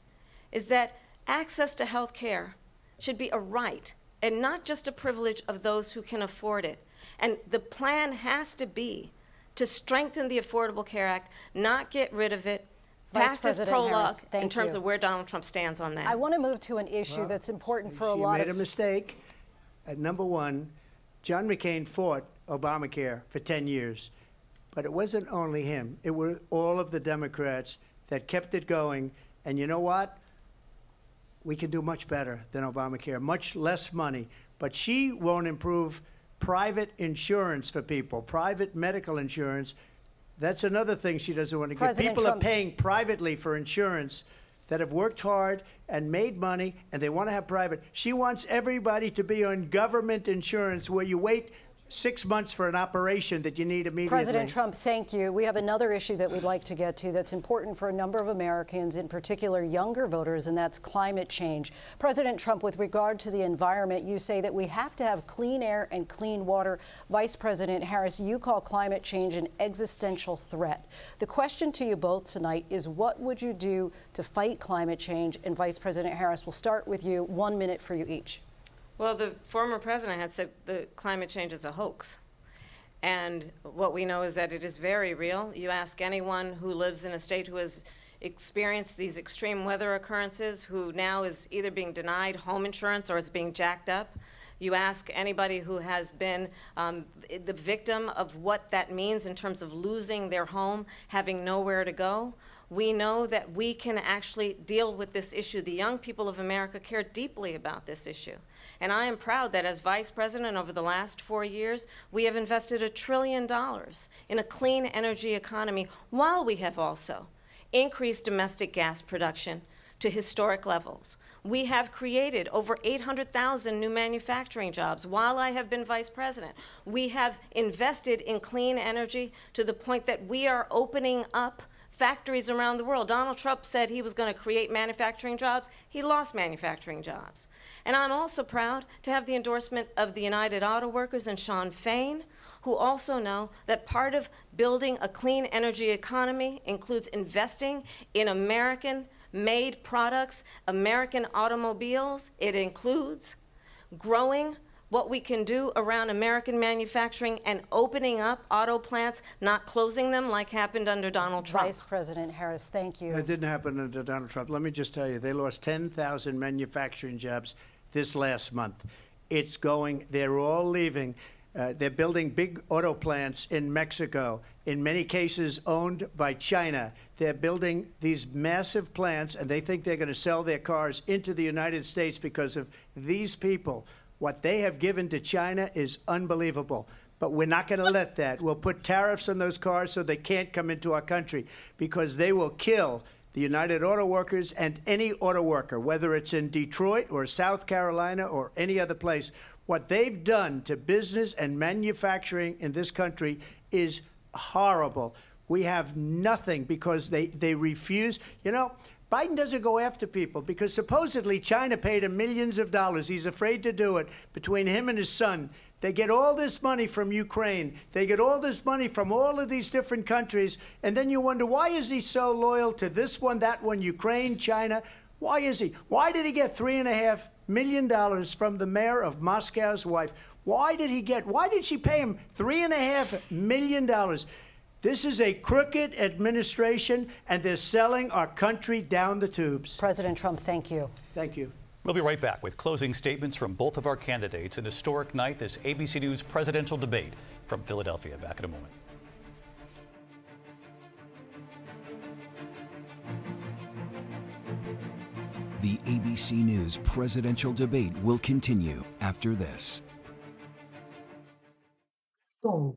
is that access to health care should be a right and not just a privilege of those who can afford it. And the plan has to be to strengthen the Affordable Care Act, not get rid of it. Vice President Harris, thank you. In terms of where Donald Trump stands on that. I want to move to an issue that's important for a lot of... You made a mistake. Number one, John McCain fought Obamacare for 10 years. But it wasn't only him. It were all of the Democrats that kept it going. And you know what? We can do much better than Obamacare, much less money. But she won't improve private insurance for people, private medical insurance. That's another thing she doesn't want to give. People are paying privately for insurance that have worked hard and made money, and they want to have private. She wants everybody to be on government insurance where you wait 6 months for an operation that you need immediately. President Trump, thank you. We have another issue that we'd like to get to that's important for a number of Americans, in particular younger voters, and that's climate change. President Trump, with regard to the environment, you say that we have to have clean air and clean water. Vice President Harris, you call climate change an existential threat. The question to you both tonight is, what would you do to fight climate change? And Vice President Harris, we'll start with you. 1 minute for you each. Well, the former president had said that climate change is a hoax. And what we know is that it is very real. You ask anyone who lives in a state who has experienced these extreme weather occurrences, who now is either being denied home insurance or it's being jacked up. You ask anybody who has been the victim of what that means in terms of losing their home, having nowhere to go. We know that we can actually deal with this issue. The young people of America care deeply about this issue. And I am proud that as vice president over the last 4 years, we have invested $1 trillion in a clean energy economy, while we have also increased domestic gas production to historic levels. We have created over 800,000 new manufacturing jobs while I have been vice president. We have invested in clean energy to the point that we are opening up factories around the world. Donald Trump said he was going to create manufacturing jobs. He lost manufacturing jobs. And I'm also proud to have the endorsement of the United Auto Workers and Sean Fain, who also know that part of building a clean energy economy includes investing in American-made products, American automobiles. It includes growing what we can do around American manufacturing and opening up auto plants, not closing them like happened under Donald Trump. Vice President Harris, thank you. That didn't happen under Donald Trump. Let me just tell you, they lost 10,000 manufacturing jobs this last month. It's going, they're all leaving. They're building big auto plants in Mexico, in many cases owned by China. They're building these massive plants, and they think they're going to sell their cars into the United States because of these people. What they have given to China is unbelievable. But we're not going to let that. We'll put tariffs on those cars so they can't come into our country, because they will kill the United Auto Workers and any auto worker, whether it's in Detroit or South Carolina or any other place. What they've done to business and manufacturing in this country is horrible. We have nothing because they refuse. You know, Biden doesn't go after people because supposedly China paid him millions of dollars. He's afraid to do it. Between him and his son, they get all this money from Ukraine. They get all this money from all of these different countries. And then you wonder, why is he so loyal to this one, that one, Ukraine, China? Why is he? Why did he get $3.5 million from the mayor of Moscow's wife? Why did she pay him $3.5 million? This is a crooked administration, and they're selling our country down the tubes. President Trump, thank you. Thank you. We'll be right back with closing statements from both of our candidates. An historic night, this ABC News presidential debate from Philadelphia. Back in a moment. The ABC News presidential debate will continue after this. So,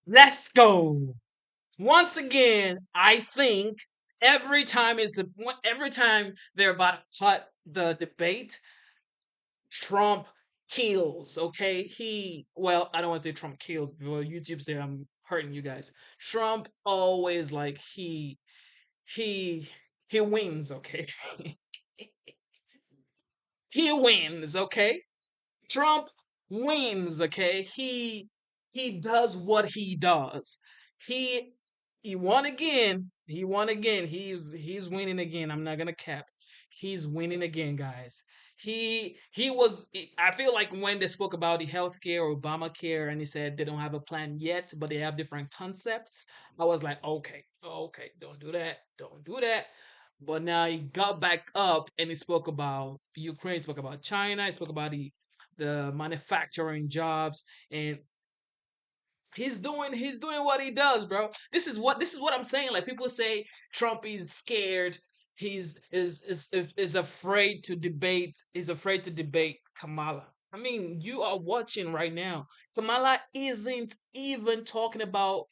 let's go. Once again, I think every time they're about to cut the debate, Trump kills. Okay, I don't want to say Trump kills. Well, YouTube say I'm hurting you guys. Trump always he wins. Okay, he wins. Okay, Trump wins. Okay, he does what he does. He he won again. He won again. He's winning again. I'm not gonna cap. He's winning again, guys. He was. I feel like when they spoke about the healthcare or Obamacare, and he said they don't have a plan yet, but they have different concepts. I was like, okay, okay, don't do that, don't do that. But now he got back up and he spoke about Ukraine, he spoke about China, he spoke about the manufacturing jobs, and he's doing what he does, bro. This is what I'm saying. Like people say Trump is scared is afraid to debate, Kamala. I mean, you are watching right now. Kamala isn't even talking about,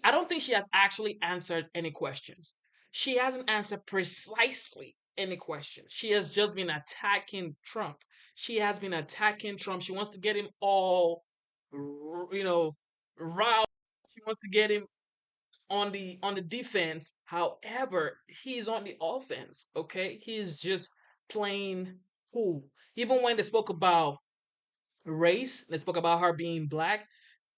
I don't think she has actually answered any questions. She hasn't answered precisely any questions. She has just been attacking Trump. She has been attacking Trump. She wants to get him all, riled. She wants to get him on the defense. However, he's on the offense. Okay, he's just playing cool. Even when they spoke about race, they spoke about her being black,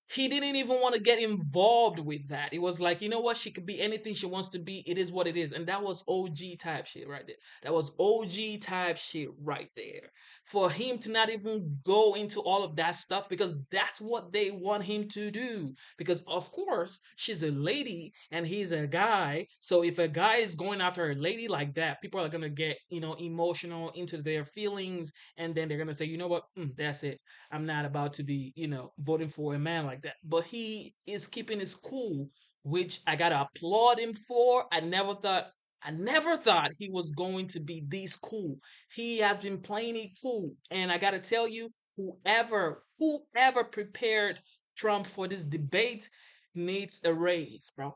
he didn't even want to get involved with that. It was like, you know what? She could be anything she wants to be. It is what it is. And that was OG type shit right there. That was OG type shit right there. For him to not even go into all of that stuff because that's what they want him to do. Because, of course, she's a lady and he's a guy. So if a guy is going after a lady like that, people are going to get, emotional into their feelings. And then they're going to say, you know what? That's it. I'm not about to be, voting for a man like that. But he is keeping his cool, which I gotta applaud him for. I never thought he was going to be this cool. He has been playing it cool. And I gotta tell you, whoever prepared Trump for this debate needs a raise, bro.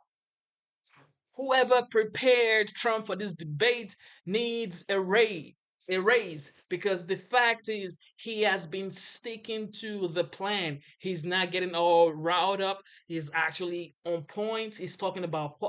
Whoever prepared Trump for this debate needs a raise, because the fact is he has been sticking to the plan. He's not getting all riled up. He's actually on point. He's talking about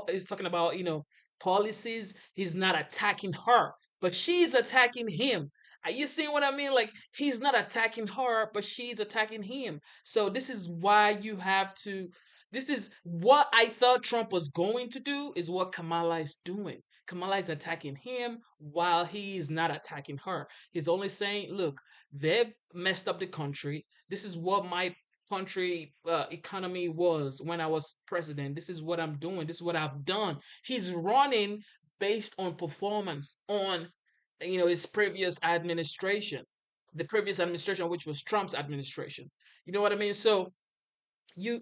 policies. He's not attacking her, but she's attacking him. Are you seeing what I mean? Like, he's not attacking her, but she's attacking him. So this is why you have to. This is what I thought Trump was going to do, is what Kamala is doing. Kamala is attacking him while he is not attacking her. He's only saying, look, they've messed up the country. This is what my country economy was when I was president. This is what I'm doing. This is what I've done. He's running based on performance, on his previous administration, the previous administration, which was Trump's administration. You know what I mean? So you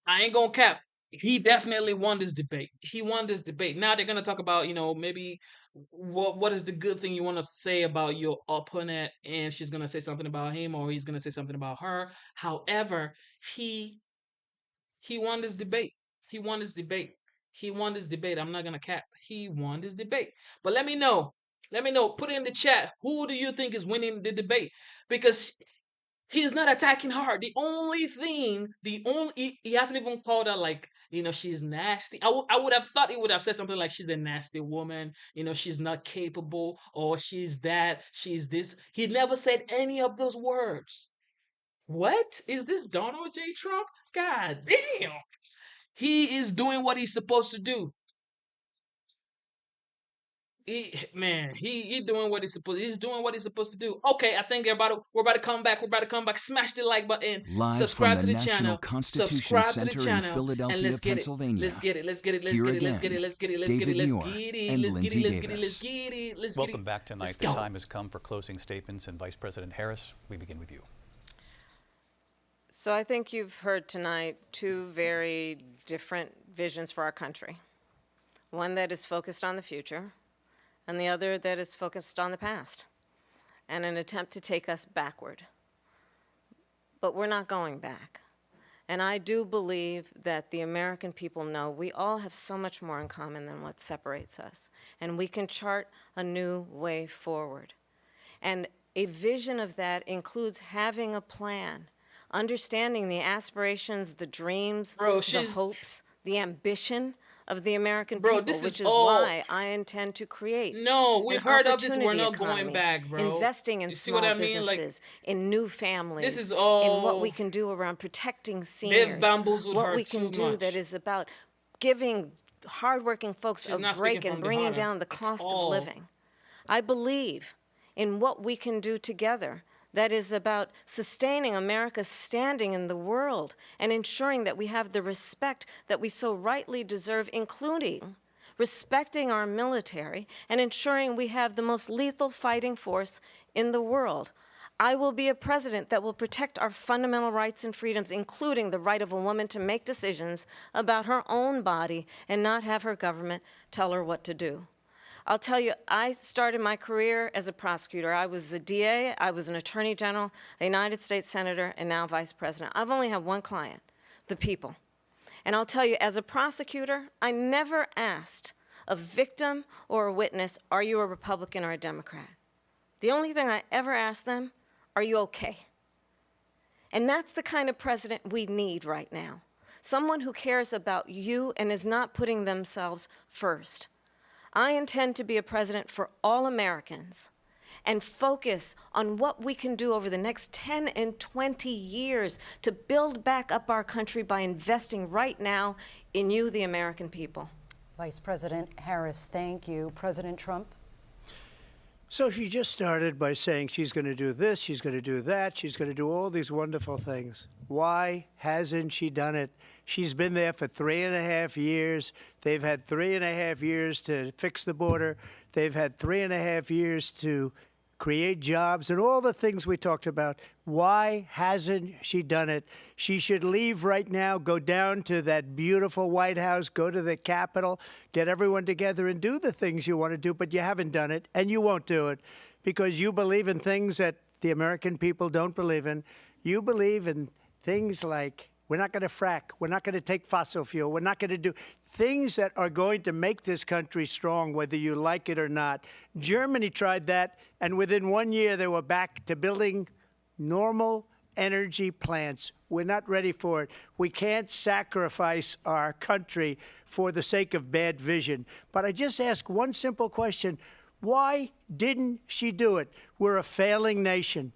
I ain't gonna cap. He definitely won this debate. He won this debate. Now they're gonna talk about, maybe what is the good thing you want to say about your opponent, and she's gonna say something about him, or he's gonna say something about her. However, he he won this debate. He won this debate. He won this debate. I'm not gonna cap. He won this debate. But let me know. Let me know. Put it in the chat. Who do you think is winning the debate? Because he's not attacking her. He hasn't even called her, like, she's nasty. I would have thought he would have said something like she's a nasty woman, she's not capable, or she's that, she's this. He never said any of those words. What? Is this Donald J. Trump? God damn. He is doing what he's supposed to do. He doing what he's doing what he's supposed to do. Okay, I think we're about to come back. We're about to come back. Smash the like button. Live Subscribe from to the the National channel. Constitution Subscribe to the Center in channel. And Philadelphia, let's get it. Pennsylvania. Let's get it. Let's get it. Let's Here get it. Let's get again, it. Let's get it. Let's get it. David Let's Muir get it. and Let's get Lindsay it. Let's get it. Davis. Let's get it. Let's get Welcome it. back tonight. Let's The go. time has come for closing statements, and Vice President Harris, we begin with you. So I think you've heard tonight two very different visions for our country. One that is focused on the future, and the other that is focused on the past, and an attempt to take us backward. But we're not going back. And I do believe that the American people know we all have so much more in common than what separates us, and we can chart a new way forward. And a vision of that includes having a plan, understanding the aspirations, the dreams, Bro, the hopes, the ambition of the American Bro, people, this which is is all. why I intend to create No, we've an heard of this. We're opportunity not going economy, back, bro. investing in You see what small I mean? Like, businesses, in new families, this is in what all. we can do around protecting They've seniors, bamboozled what her we can too do much. that is about giving hardworking folks She's a not speaking break and from the bringing heart down the at cost of all. living. I believe in what we can do together that is about sustaining America's standing in the world and ensuring that we have the respect that we so rightly deserve, including respecting our military and ensuring we have the most lethal fighting force in the world. I will be a president that will protect our fundamental rights and freedoms, including the right of a woman to make decisions about her own body and not have her government tell her what to do. I'll tell you, I started my career as a prosecutor. I was a DA, I was an attorney general, a United States senator, and now vice president. I've only had one client, the people. And I'll tell you, as a prosecutor, I never asked a victim or a witness, are you a Republican or a Democrat? The only thing I ever asked them, are you okay? And that's the kind of president we need right now. Someone who cares about you and is not putting themselves first. I intend to be a president for all Americans and focus on what we can do over the next 10 and 20 years to build back up our country by investing right now in you, the American people. Vice President Harris, thank you. President Trump? So she just started by saying she's going to do this, she's going to do that, she's going to do all these wonderful things. Why hasn't she done it? She's been there for 3.5 years. They've had 3.5 years to fix the border. They've had 3.5 years to create jobs and all the things we talked about. Why hasn't she done it? She should leave right now, go down to that beautiful White House, go to the Capitol, get everyone together and do the things you want to do, but you haven't done it, and you won't do it because you believe in things that the American people don't believe in. You believe in things like we're not going to frack, we're not going to take fossil fuel, we're not going to do things that are going to make this country strong, whether you like it or not. Germany tried that, and within 1 year they were back to building normal energy plants. We're not ready for it. We can't sacrifice our country for the sake of bad vision. But I just ask one simple question. Why didn't she do it? We're a failing nation.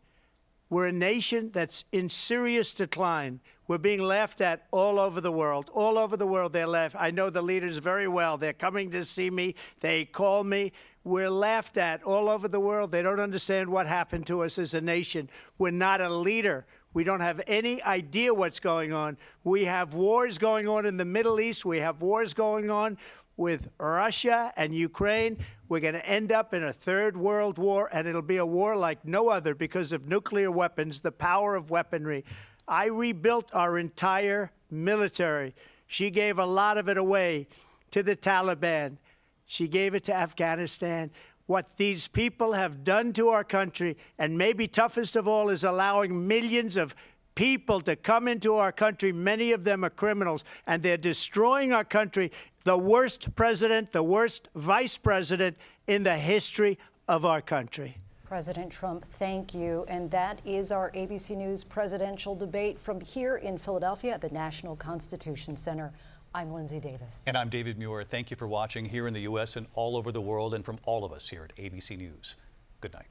We're a nation that's in serious decline. We're being laughed at all over the world. All over the world, they're laughed. I know the leaders very well. They're coming to see me. They call me. We're laughed at all over the world. They don't understand what happened to us as a nation. We're not a leader. We don't have any idea what's going on. We have wars going on in the Middle East. We have wars going on with Russia and Ukraine. We're going to end up in a third world war, and it'll be a war like no other because of nuclear weapons, the power of weaponry. I rebuilt our entire military. She gave a lot of it away to the Taliban. She gave it to Afghanistan. What these people have done to our country, and maybe toughest of all, is allowing millions of people to come into our country. Many of them are criminals, and they're destroying our country. The worst president, the worst vice president in the history of our country. President Trump, thank you. And that is our ABC News presidential debate from here in Philadelphia at the National Constitution Center. I'm Lindsay Davis. And I'm David Muir. Thank you for watching here in the U.S. and all over the world, and from all of us here at ABC News. Good night.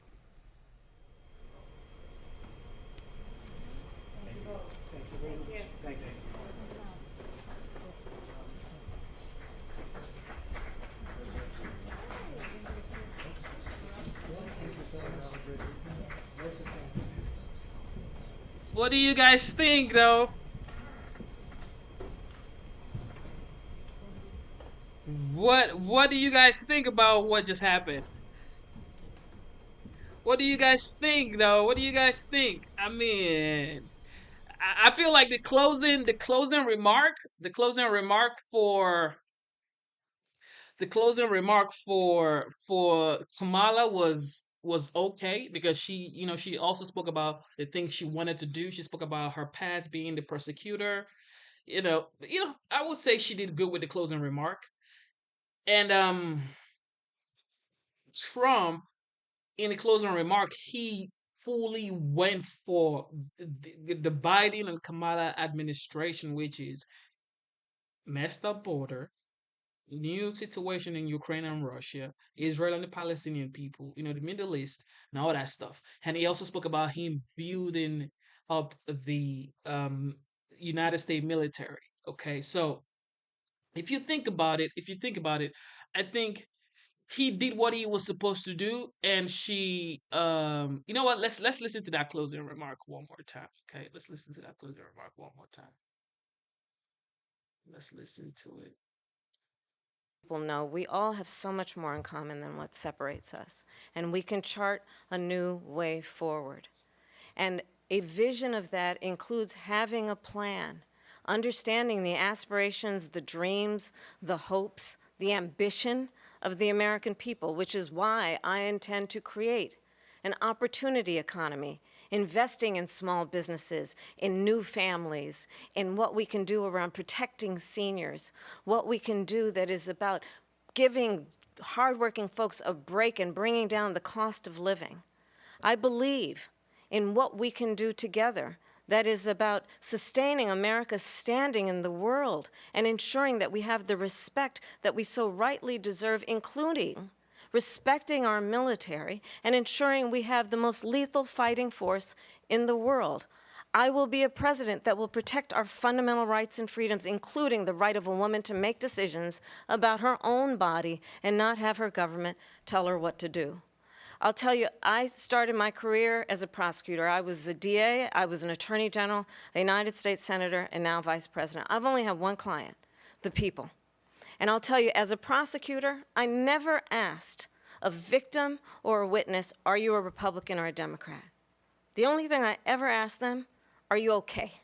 What do you guys think, though? What do you guys think about what just happened? What do you guys think, though? What do you guys think? I mean, I feel like the closing remark for Kamala was okay because she also spoke about the things she wanted to do. She spoke about her past being the persecutor. I would say she did good with the closing remark. And Trump, in the closing remark, he fully went for the Biden and Kamala administration, which is messed up border, new situation in Ukraine and Russia, Israel and the Palestinian people, the Middle East, and all that stuff. And he also spoke about him building up the United States military. Okay, so if you think about it, I think he did what he was supposed to do, and she, you know what? Let's listen to that closing remark one more time. Okay, let's listen to that closing remark one more time. Let's listen to it. People know we all have so much more in common than what separates us, and we can chart a new way forward. And a vision of that includes having a plan, understanding the aspirations, the dreams, the hopes, the ambition of the American people, which is why I intend to create an opportunity economy, investing in small businesses, in new families, in what we can do around protecting seniors, what we can do that is about giving hardworking folks a break and bringing down the cost of living. I believe in what we can do together that is about sustaining America's standing in the world and ensuring that we have the respect that we so rightly deserve, including respecting our military and ensuring we have the most lethal fighting force in the world. I will be a president that will protect our fundamental rights and freedoms, including the right of a woman to make decisions about her own body and not have her government tell her what to do. I'll tell you, I started my career as a prosecutor. I was a DA, I was an attorney general, a United States senator, and now vice president. I've only had one client, the people. And I'll tell you, as a prosecutor, I never asked a victim or a witness, are you a Republican or a Democrat? The only thing I ever asked them, are you okay?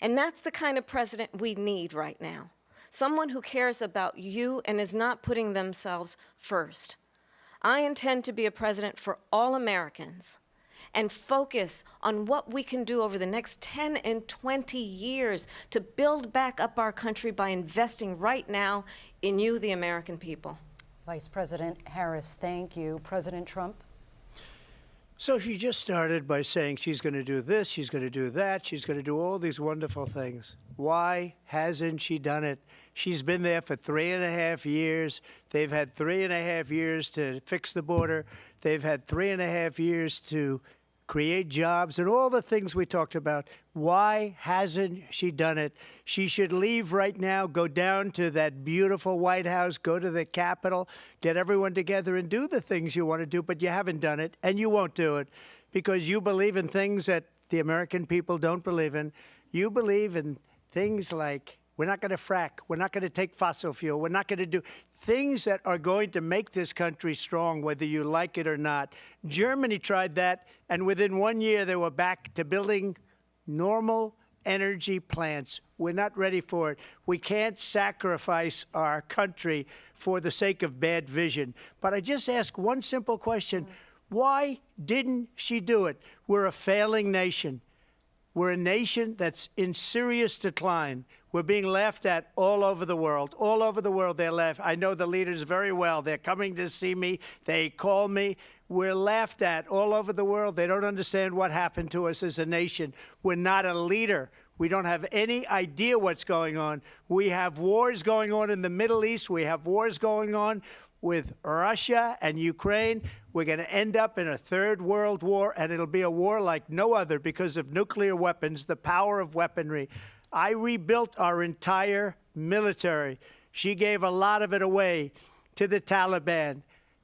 And that's the kind of president we need right now. Someone who cares about you and is not putting themselves first. I intend to be a president for all Americans and focus on what we can do over the next 10 and 20 years to build back up our country by investing right now in you, the American people. Vice President Harris, thank you. President Trump? So she just started by saying she's going to do this, she's going to do that, she's going to do all these wonderful things. Why hasn't she done it? She's been there for 3.5 years. They've had 3.5 years to fix the border. They've had 3.5 years to create jobs and all the things we talked about. Why hasn't she done it? She should leave right now, go down to that beautiful White House, go to the Capitol, get everyone together and do the things you want to do, but you haven't done it, and you won't do it because you believe in things that the American people don't believe in. You believe in things like we're not going to frack, we're not going to take fossil fuel, we're not going to do things that are going to make this country strong, whether you like it or not. Germany tried that, and within 1 year, they were back to building normal energy plants. We're not ready for it. We can't sacrifice our country for the sake of bad vision. But I just ask one simple question. Why didn't she do it? We're a failing nation. We're a nation that's in serious decline. We're being laughed at all over the world. All over the world, they're laughed. I know the leaders very well. They're coming to see me. They call me. We're laughed at all over the world. They don't understand what happened to us as a nation. We're not a leader. We don't have any idea what's going on. We have wars going on in the Middle East. We have wars going on with Russia and Ukraine. We're going to end up in a third world war, and it'll be a war like no other because of nuclear weapons, the power of weaponry. I rebuilt our entire military. She gave a lot of it away to the Taliban.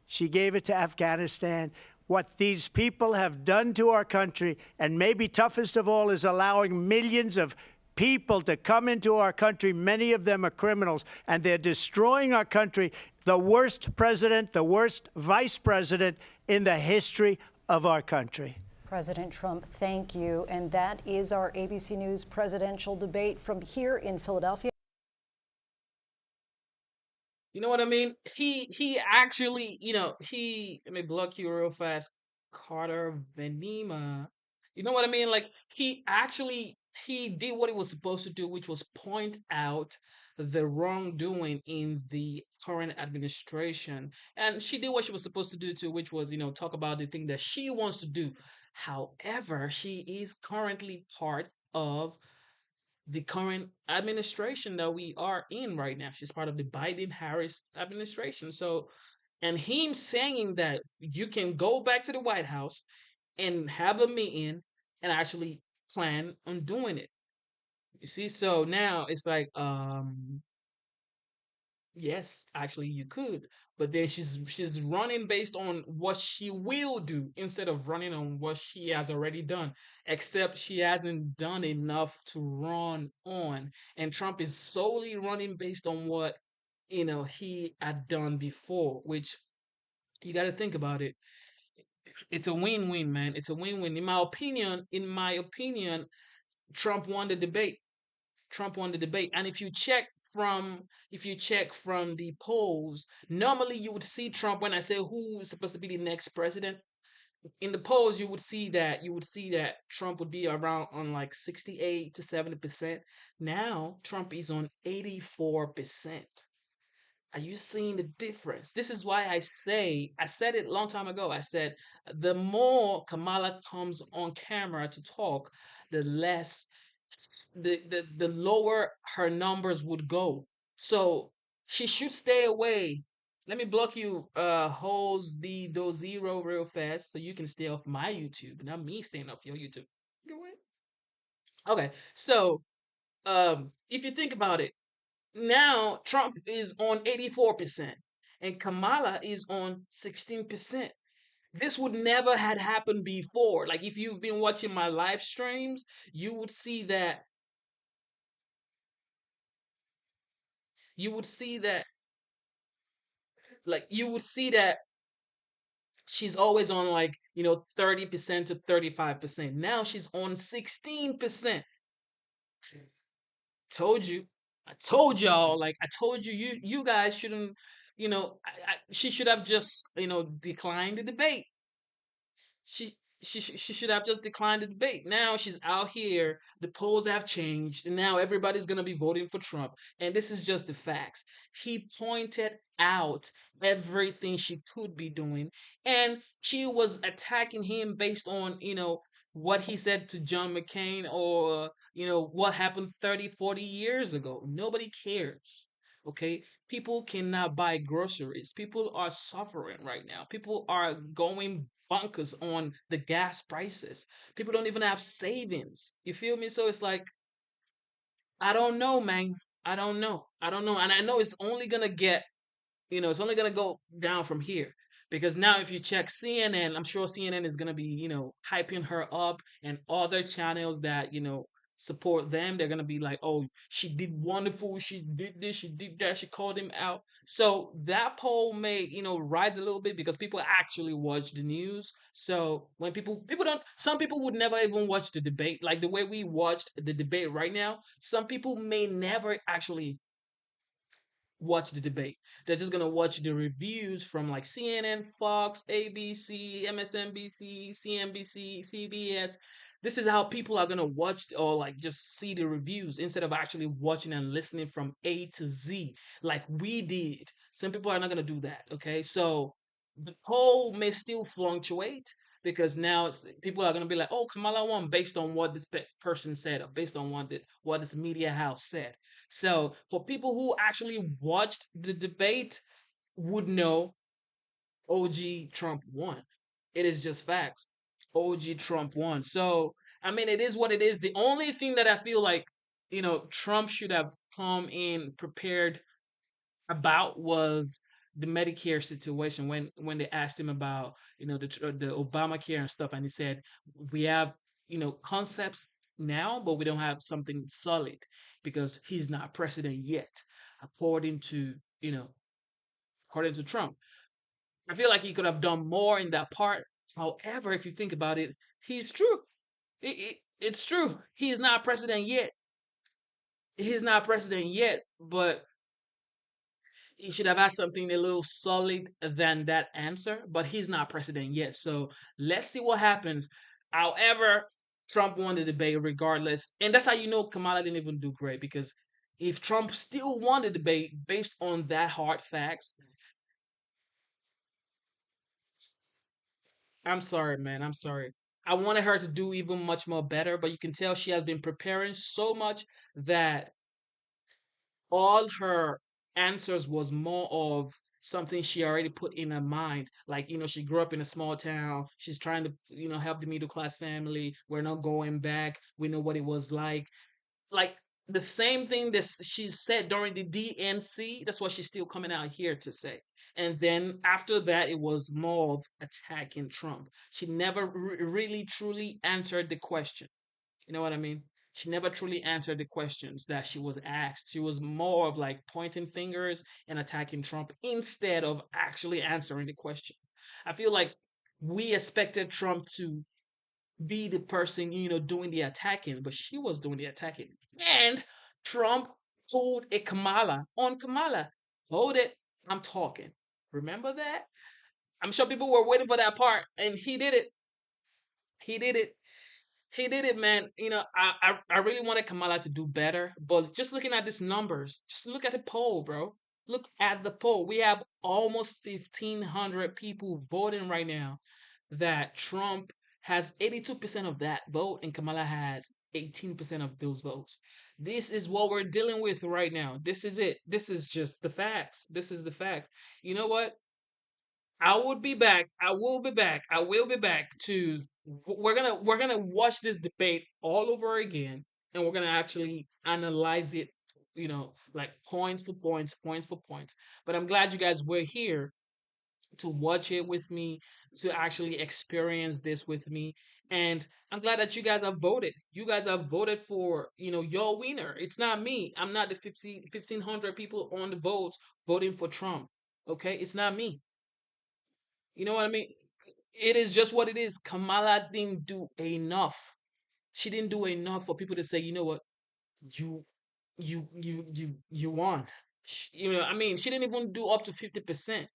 She gave it to Afghanistan. What these people have done to our country, and maybe toughest of all, is allowing millions of people to come into our country. Many of them are criminals, and they're destroying our country. The worst president, the worst vice president in the history of our country. President Trump, thank you. And that is our ABC News presidential debate from here in Philadelphia. You know what I mean? He actually, let me block you real fast. Carter Venema. You know what I mean? Like he did what he was supposed to do, which was point out the wrongdoing in the current administration. And she did what she was supposed to do too, which was, talk about the thing that she wants to do. However, she is currently part of the current administration that we are in right now. She's part of the Biden Harris administration. So, and him saying that you can go back to the White House and have a meeting and actually plan on doing it. You see, so now it's like, yes, actually you could, but then she's running based on what she will do instead of running on what she has already done. Except she hasn't done enough to run on, and Trump is solely running based on what he had done before, which you got to think about it. It's a win-win, man. It's a win-win. In my opinion, Trump won the debate. Trump won the debate. And if you check from the polls, normally you would see Trump when I say who is supposed to be the next president. In the polls, you would see that Trump would be around on like 68 to 70%. Now Trump is on 84%. Are you seeing the difference? This is why I said it a long time ago. I said the more Kamala comes on camera to talk, the less the lower her numbers would go. So she should stay away. Let me block you, holes the do zero real fast so you can stay off my YouTube, not me staying off your YouTube. Go away. Okay, so if you think about it, now Trump is on 84% and Kamala is on 16%. This would never had happened before. Like if you've been watching my live streams, you would see that you would see that you would see that she's always on like 30% to 35%. Now she's on 16%. Told you. I told y'all, like I told you, you guys shouldn't, she should have just declined the debate. She should have just declined the debate. Now she's out here. The polls have changed, and now everybody's gonna be voting for Trump. And this is just the facts. He pointed out everything she could be doing, and she was attacking him based on what he said to John McCain, or what happened 30, 40 years ago. Nobody cares. Okay, people cannot buy groceries. People are suffering right now. People are going bonkers on the gas prices. People don't even have savings. You feel me? So it's like, I don't know, man. I don't know. I don't know. And I know it's only going to get it's only going to go down from here. Because now, if you check CNN, I'm sure CNN is going to be, hyping her up, and other channels that, support them. They're going to be like, oh, she did wonderful. She did this. She did that. She called him out. So that poll may, rise a little bit because people actually watch the news. So when people don't, some people would never even watch the debate. Like the way we watched the debate right now, some people may never actually watch the debate. They're just gonna watch the reviews from like CNN, Fox, ABC, MSNBC, CNBC, CBS. This is how people are gonna watch or like just see the reviews instead of actually watching and listening from A to Z like we did. Some people are not gonna do that. Okay, so the poll may still fluctuate because now people are gonna be like, "Oh, Kamala won based on what this person said, or based on what this media house said." So for people who actually watched the debate would know OG Trump won. It is just facts. OG Trump won. So I mean it is what it is. The only thing that I feel like, Trump should have come in prepared about was the Medicare situation when they asked him about the Obamacare and stuff, and he said we have concepts now, but we don't have something solid because he's not president yet, according to according to Trump. I feel like he could have done more in that part. However, if you think about it, he's true. It's true. He is not president yet. He's not president yet, but he should have had something a little solid than that answer, but he's not president yet. So let's see what happens. However, Trump won the debate regardless. And that's how you know Kamala didn't even do great, because if Trump still won the debate based on that hard facts, I'm sorry, man. I'm sorry. I wanted her to do even much more better, but you can tell she has been preparing so much that all her answers was more of something she already put in her mind. Like, she grew up in a small town. She's trying to, help the middle class family. We're not going back. We know what it was like. Like the same thing that she said during the DNC, that's what she's still coming out here to say. And then after that, it was more of attacking Trump. She never really truly answered the question. You know what I mean? She never truly answered the questions that she was asked. She was more of like pointing fingers and attacking Trump instead of actually answering the question. I feel like we expected Trump to be the person, doing the attacking, but she was doing the attacking. And Trump pulled a Kamala on Kamala. Hold it. I'm talking. Remember that? I'm sure people were waiting for that part, and he did it. He did it. He did it, man. I really wanted Kamala to do better, but just looking at these numbers, just look at the poll, bro. Look at the poll. We have almost 1,500 people voting right now that Trump has 82% of that vote and Kamala has 18% of those votes. This is what we're dealing with right now. This is it. This is just the facts. This is the facts. You know what? I will be back. I will be back. I will be back to we're gonna watch this debate all over again, and we're gonna actually analyze it, like points for points, points for points. But I'm glad you guys were here to watch it with me, to actually experience this with me. And I'm glad that you guys have voted. You guys have voted for, your winner. It's not me. I'm not the 1,500 people on the votes voting for Trump. Okay? It's not me. You know what I mean? It is just what it is. Kamala didn't do enough. She didn't do enough for people to say, you know what, you, you won. I mean, she didn't even do up to 50%.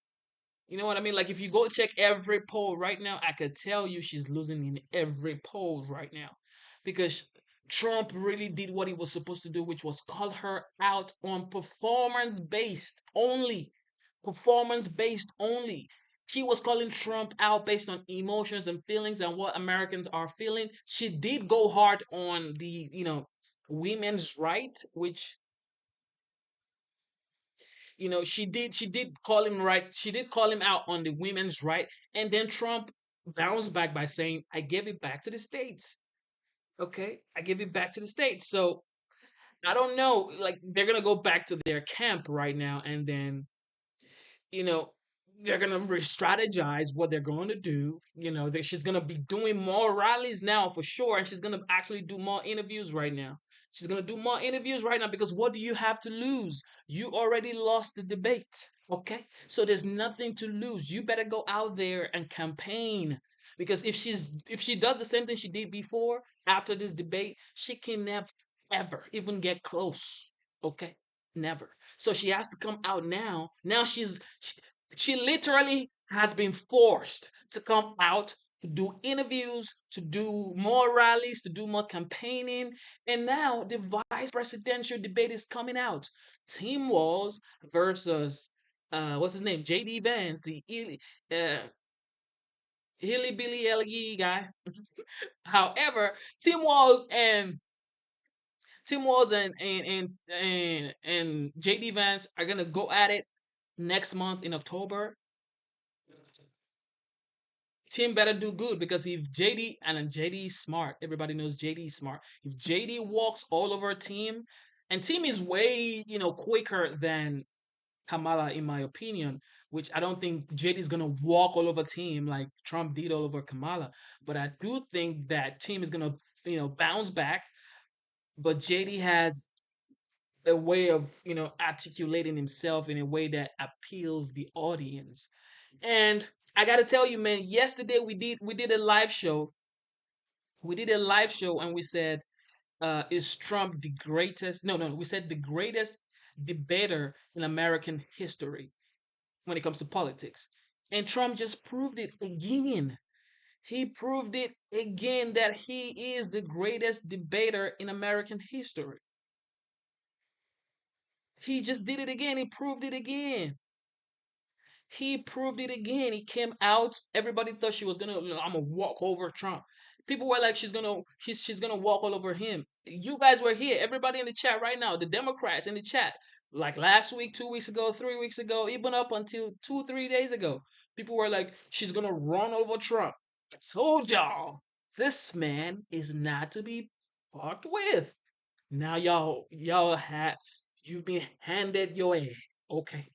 You know what I mean? Like if you go check every poll right now, I could tell you she's losing in every poll right now because Trump really did what he was supposed to do, which was call her out on performance based only. Performance based only. He was calling Trump out based on emotions and feelings and what Americans are feeling. She did go hard on the, women's right, which she did call him right. She did call him out on the women's right, and then Trump bounced back by saying, "I gave it back to the states." Okay, I give it back to the states. So I don't know. Like they're gonna go back to their camp right now, and then you know, they're gonna re-strategize what they're going to do. That she's gonna be doing more rallies now for sure, and she's gonna actually do more interviews right now. She's gonna do more interviews right now because what do you have to lose? You already lost the debate. Okay, so there's nothing to lose. You better go out there and campaign because if she does the same thing she did before after this debate, she can never ever even get close. Okay, never. So she has to come out now. Now she literally has been forced to come out to do interviews, to do more rallies, to do more campaigning. And now the vice presidential debate is coming out. Tim Walz versus what's his name? JD Vance, the uh Hilly Billy Ellie guy. However, Tim Walz and and JD Vance are gonna go at it next month in October. Tim better do good because if JD and JD is smart, everybody knows JD is smart. If JD walks all over Tim, and Tim is way quicker than Kamala in my opinion, which I don't think JD is gonna walk all over Tim like Trump did all over Kamala. But I do think that Tim is gonna bounce back. But JD has a way of articulating himself in a way that appeals the audience. And I gotta tell you, man, yesterday we did a live show. We did a live show and we said, is Trump the greatest? No, no, we said the greatest debater in American history when it comes to politics. And Trump just proved it again. He proved it again that he is the greatest debater in American history. He just did it again. He proved it again. He proved it again. He came out. Everybody thought she was gonna, I'm gonna walk over Trump. People were like, she's gonna walk all over him. You guys were here. Everybody in the chat right now, the Democrats in the chat, like last week, 2 weeks ago, 3 weeks ago, even up until 2, 3 days ago, people were like, she's gonna run over Trump. I told y'all, this man is not to be fucked with. Now y'all have you've been handed your egg. Okay.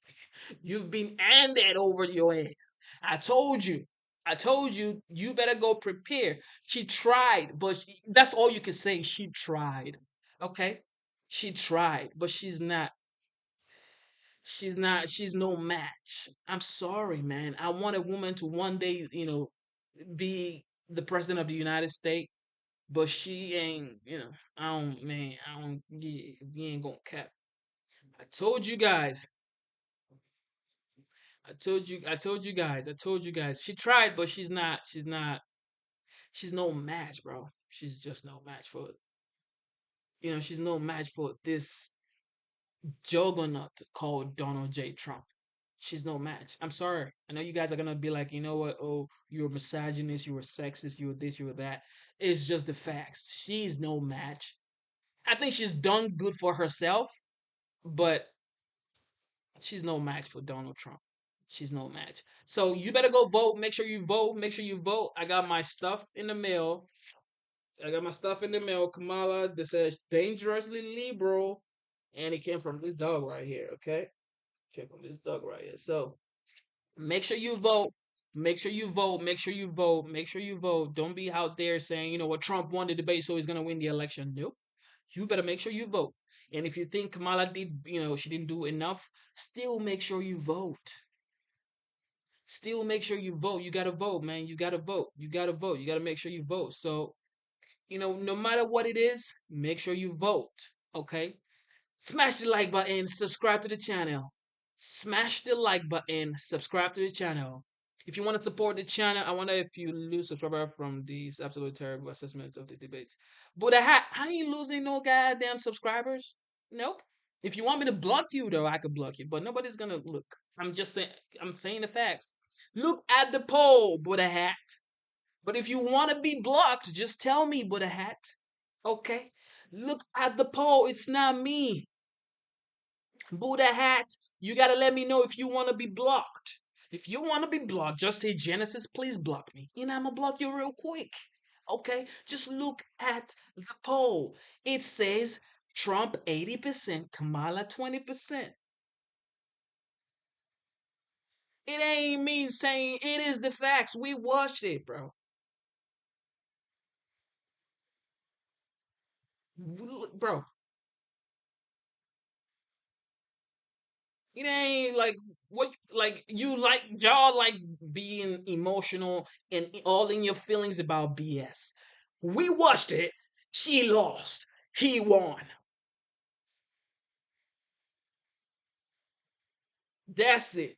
You've been handed over your ass. I told you. I told you you better go prepare. She tried, but that's all you can say. She tried. Okay? She tried, but she's no match. I'm sorry, man. I want a woman to one day, be the president of the United States. but she ain't. I don't, man. I don't. Yeah, we ain't gonna cap. I told you guys. I told you. I told you guys. I told you guys. She tried, but she's not. She's not. She's no match, bro. She's just no match for. She's no match for this juggernaut called Donald J. Trump. She's no match. I'm sorry. I know you guys are gonna be like, you know what? Oh, you're a misogynist, you're a sexist, you're this, you're that. It's just the facts. She's no match. I think she's done good for herself, but she's no match for Donald Trump. She's no match. So you better go vote. Make sure you vote. Make sure you vote. I got my stuff in the mail. I got my stuff in the mail. Kamala, this says dangerously liberal, and it came from this dog right here. Okay, came from this dog right here. So make sure you vote. Make sure you vote. Make sure you vote. Make sure you vote. Don't be out there saying, what, Trump won the debate, so he's gonna win the election. Nope. You better make sure you vote. And if you think Kamala did, she didn't do enough, still make sure you vote. Still make sure you vote. You gotta vote, man. You gotta vote. You gotta vote. You gotta make sure you vote. So, no matter what it is, make sure you vote. Okay? Smash the like button, subscribe to the channel. Smash the like button, subscribe to the channel. If you want to support the channel, I wonder if you lose subscriber from these absolute terrible assessments of the debates. But I ain't losing no goddamn subscribers. Nope. If you want me to block you, though, I could block you. But nobody's gonna look. I'm just saying. I'm saying the facts. Look at the poll, Buddha hat. But if you want to be blocked, just tell me, Buddha hat. Okay. Look at the poll. It's not me. Buddha hat, you gotta let me know if you want to be blocked. If you want to be blocked, just say Genesis, please block me. I'm gonna block you real quick. Okay? Just look at the poll. It says Trump 80%, Kamala 20%. It ain't me saying it is the facts. We watched it, bro. Bro, it ain't like what, like, y'all like being emotional and all in your feelings about BS. We watched it. She lost. He won. That's it.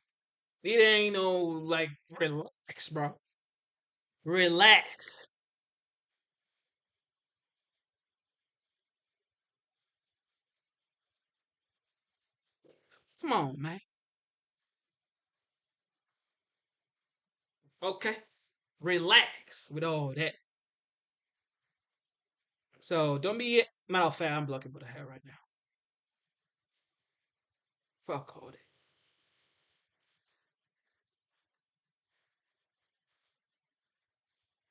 It ain't no like relax, bro. Relax. Come on, man. Okay. Relax with all that. So don't be matter of fact, I'm blocking with the hair right now. Fuck all that.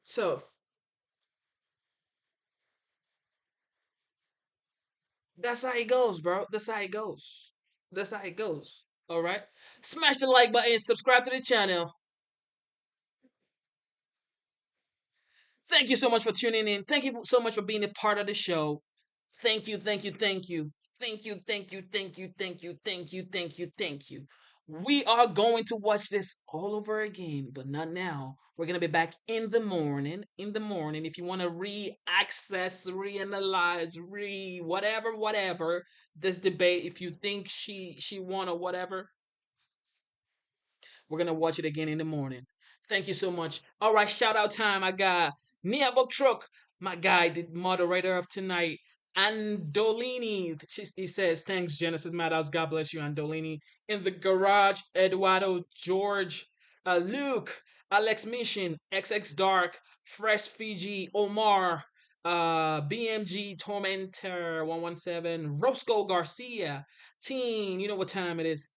So that's how it goes, bro. That's how it goes. That's how it goes. All right. Smash the like button, subscribe to the channel. Thank you so much for tuning in. Thank you so much for being a part of the show. Thank you, thank you, thank you. Thank you, thank you, thank you, thank you, thank you, thank you, thank you. We are going to watch this all over again, but not now. We're gonna be back in the morning. In the morning, if you want to re-access, reanalyze, whatever this debate, if you think she won or whatever, we're gonna watch it again in the morning. Thank you so much. All right, shout out time. I got Nia Truck, my guy, the moderator of tonight. Andolini, he says, thanks, Genesis Madhouse. God bless you, Andolini. In the garage, Eduardo, George, Luke, Alex Mission, XX Dark, Fresh Fiji, Omar, BMG Tormentor 117, Roscoe Garcia, Teen, you know what time it is.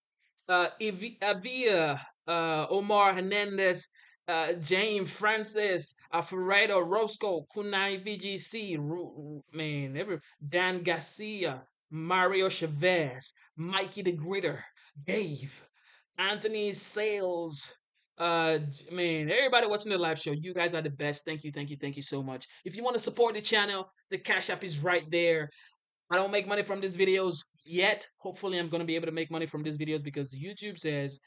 Avia, Omar Hernandez, James Francis, Alfredo Roscoe, Kunai VGC, man, Dan Garcia, Mario Chavez, Mikey the Gritter, Dave, Anthony Sales. Man, everybody watching the live show, you guys are the best. Thank you, thank you, thank you so much. If you want to support the channel, the Cash App is right there. I don't make money from these videos yet. Hopefully, I'm going to be able to make money from these videos because YouTube says,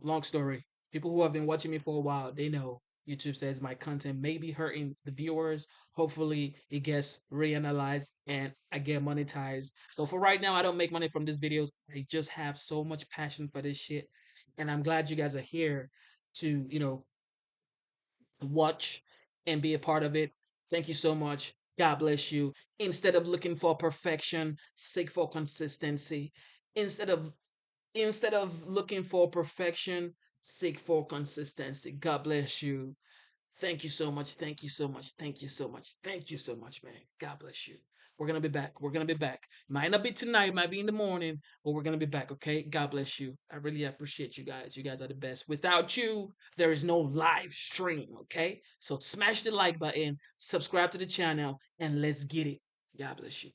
long story. People who have been watching me for a while, they know YouTube says my content may be hurting the viewers. Hopefully, it gets reanalyzed and I get monetized. So for right now, I don't make money from these videos. I just have so much passion for this shit, and I'm glad you guys are here to watch and be a part of it. Thank you so much. God bless you. Instead of looking for perfection, seek for consistency. Instead of looking for perfection, seek for consistency. God bless you. Thank you so much. Thank you so much. Thank you so much. Thank you so much, man. God bless you. We're gonna be back. We're gonna be back. Might not be tonight, might be in the morning, but we're gonna be back, okay? God bless you. I really appreciate you guys. You guys are the best. Without you, there is no live stream, okay? So smash the like button, subscribe to the channel, and let's get it. God bless you.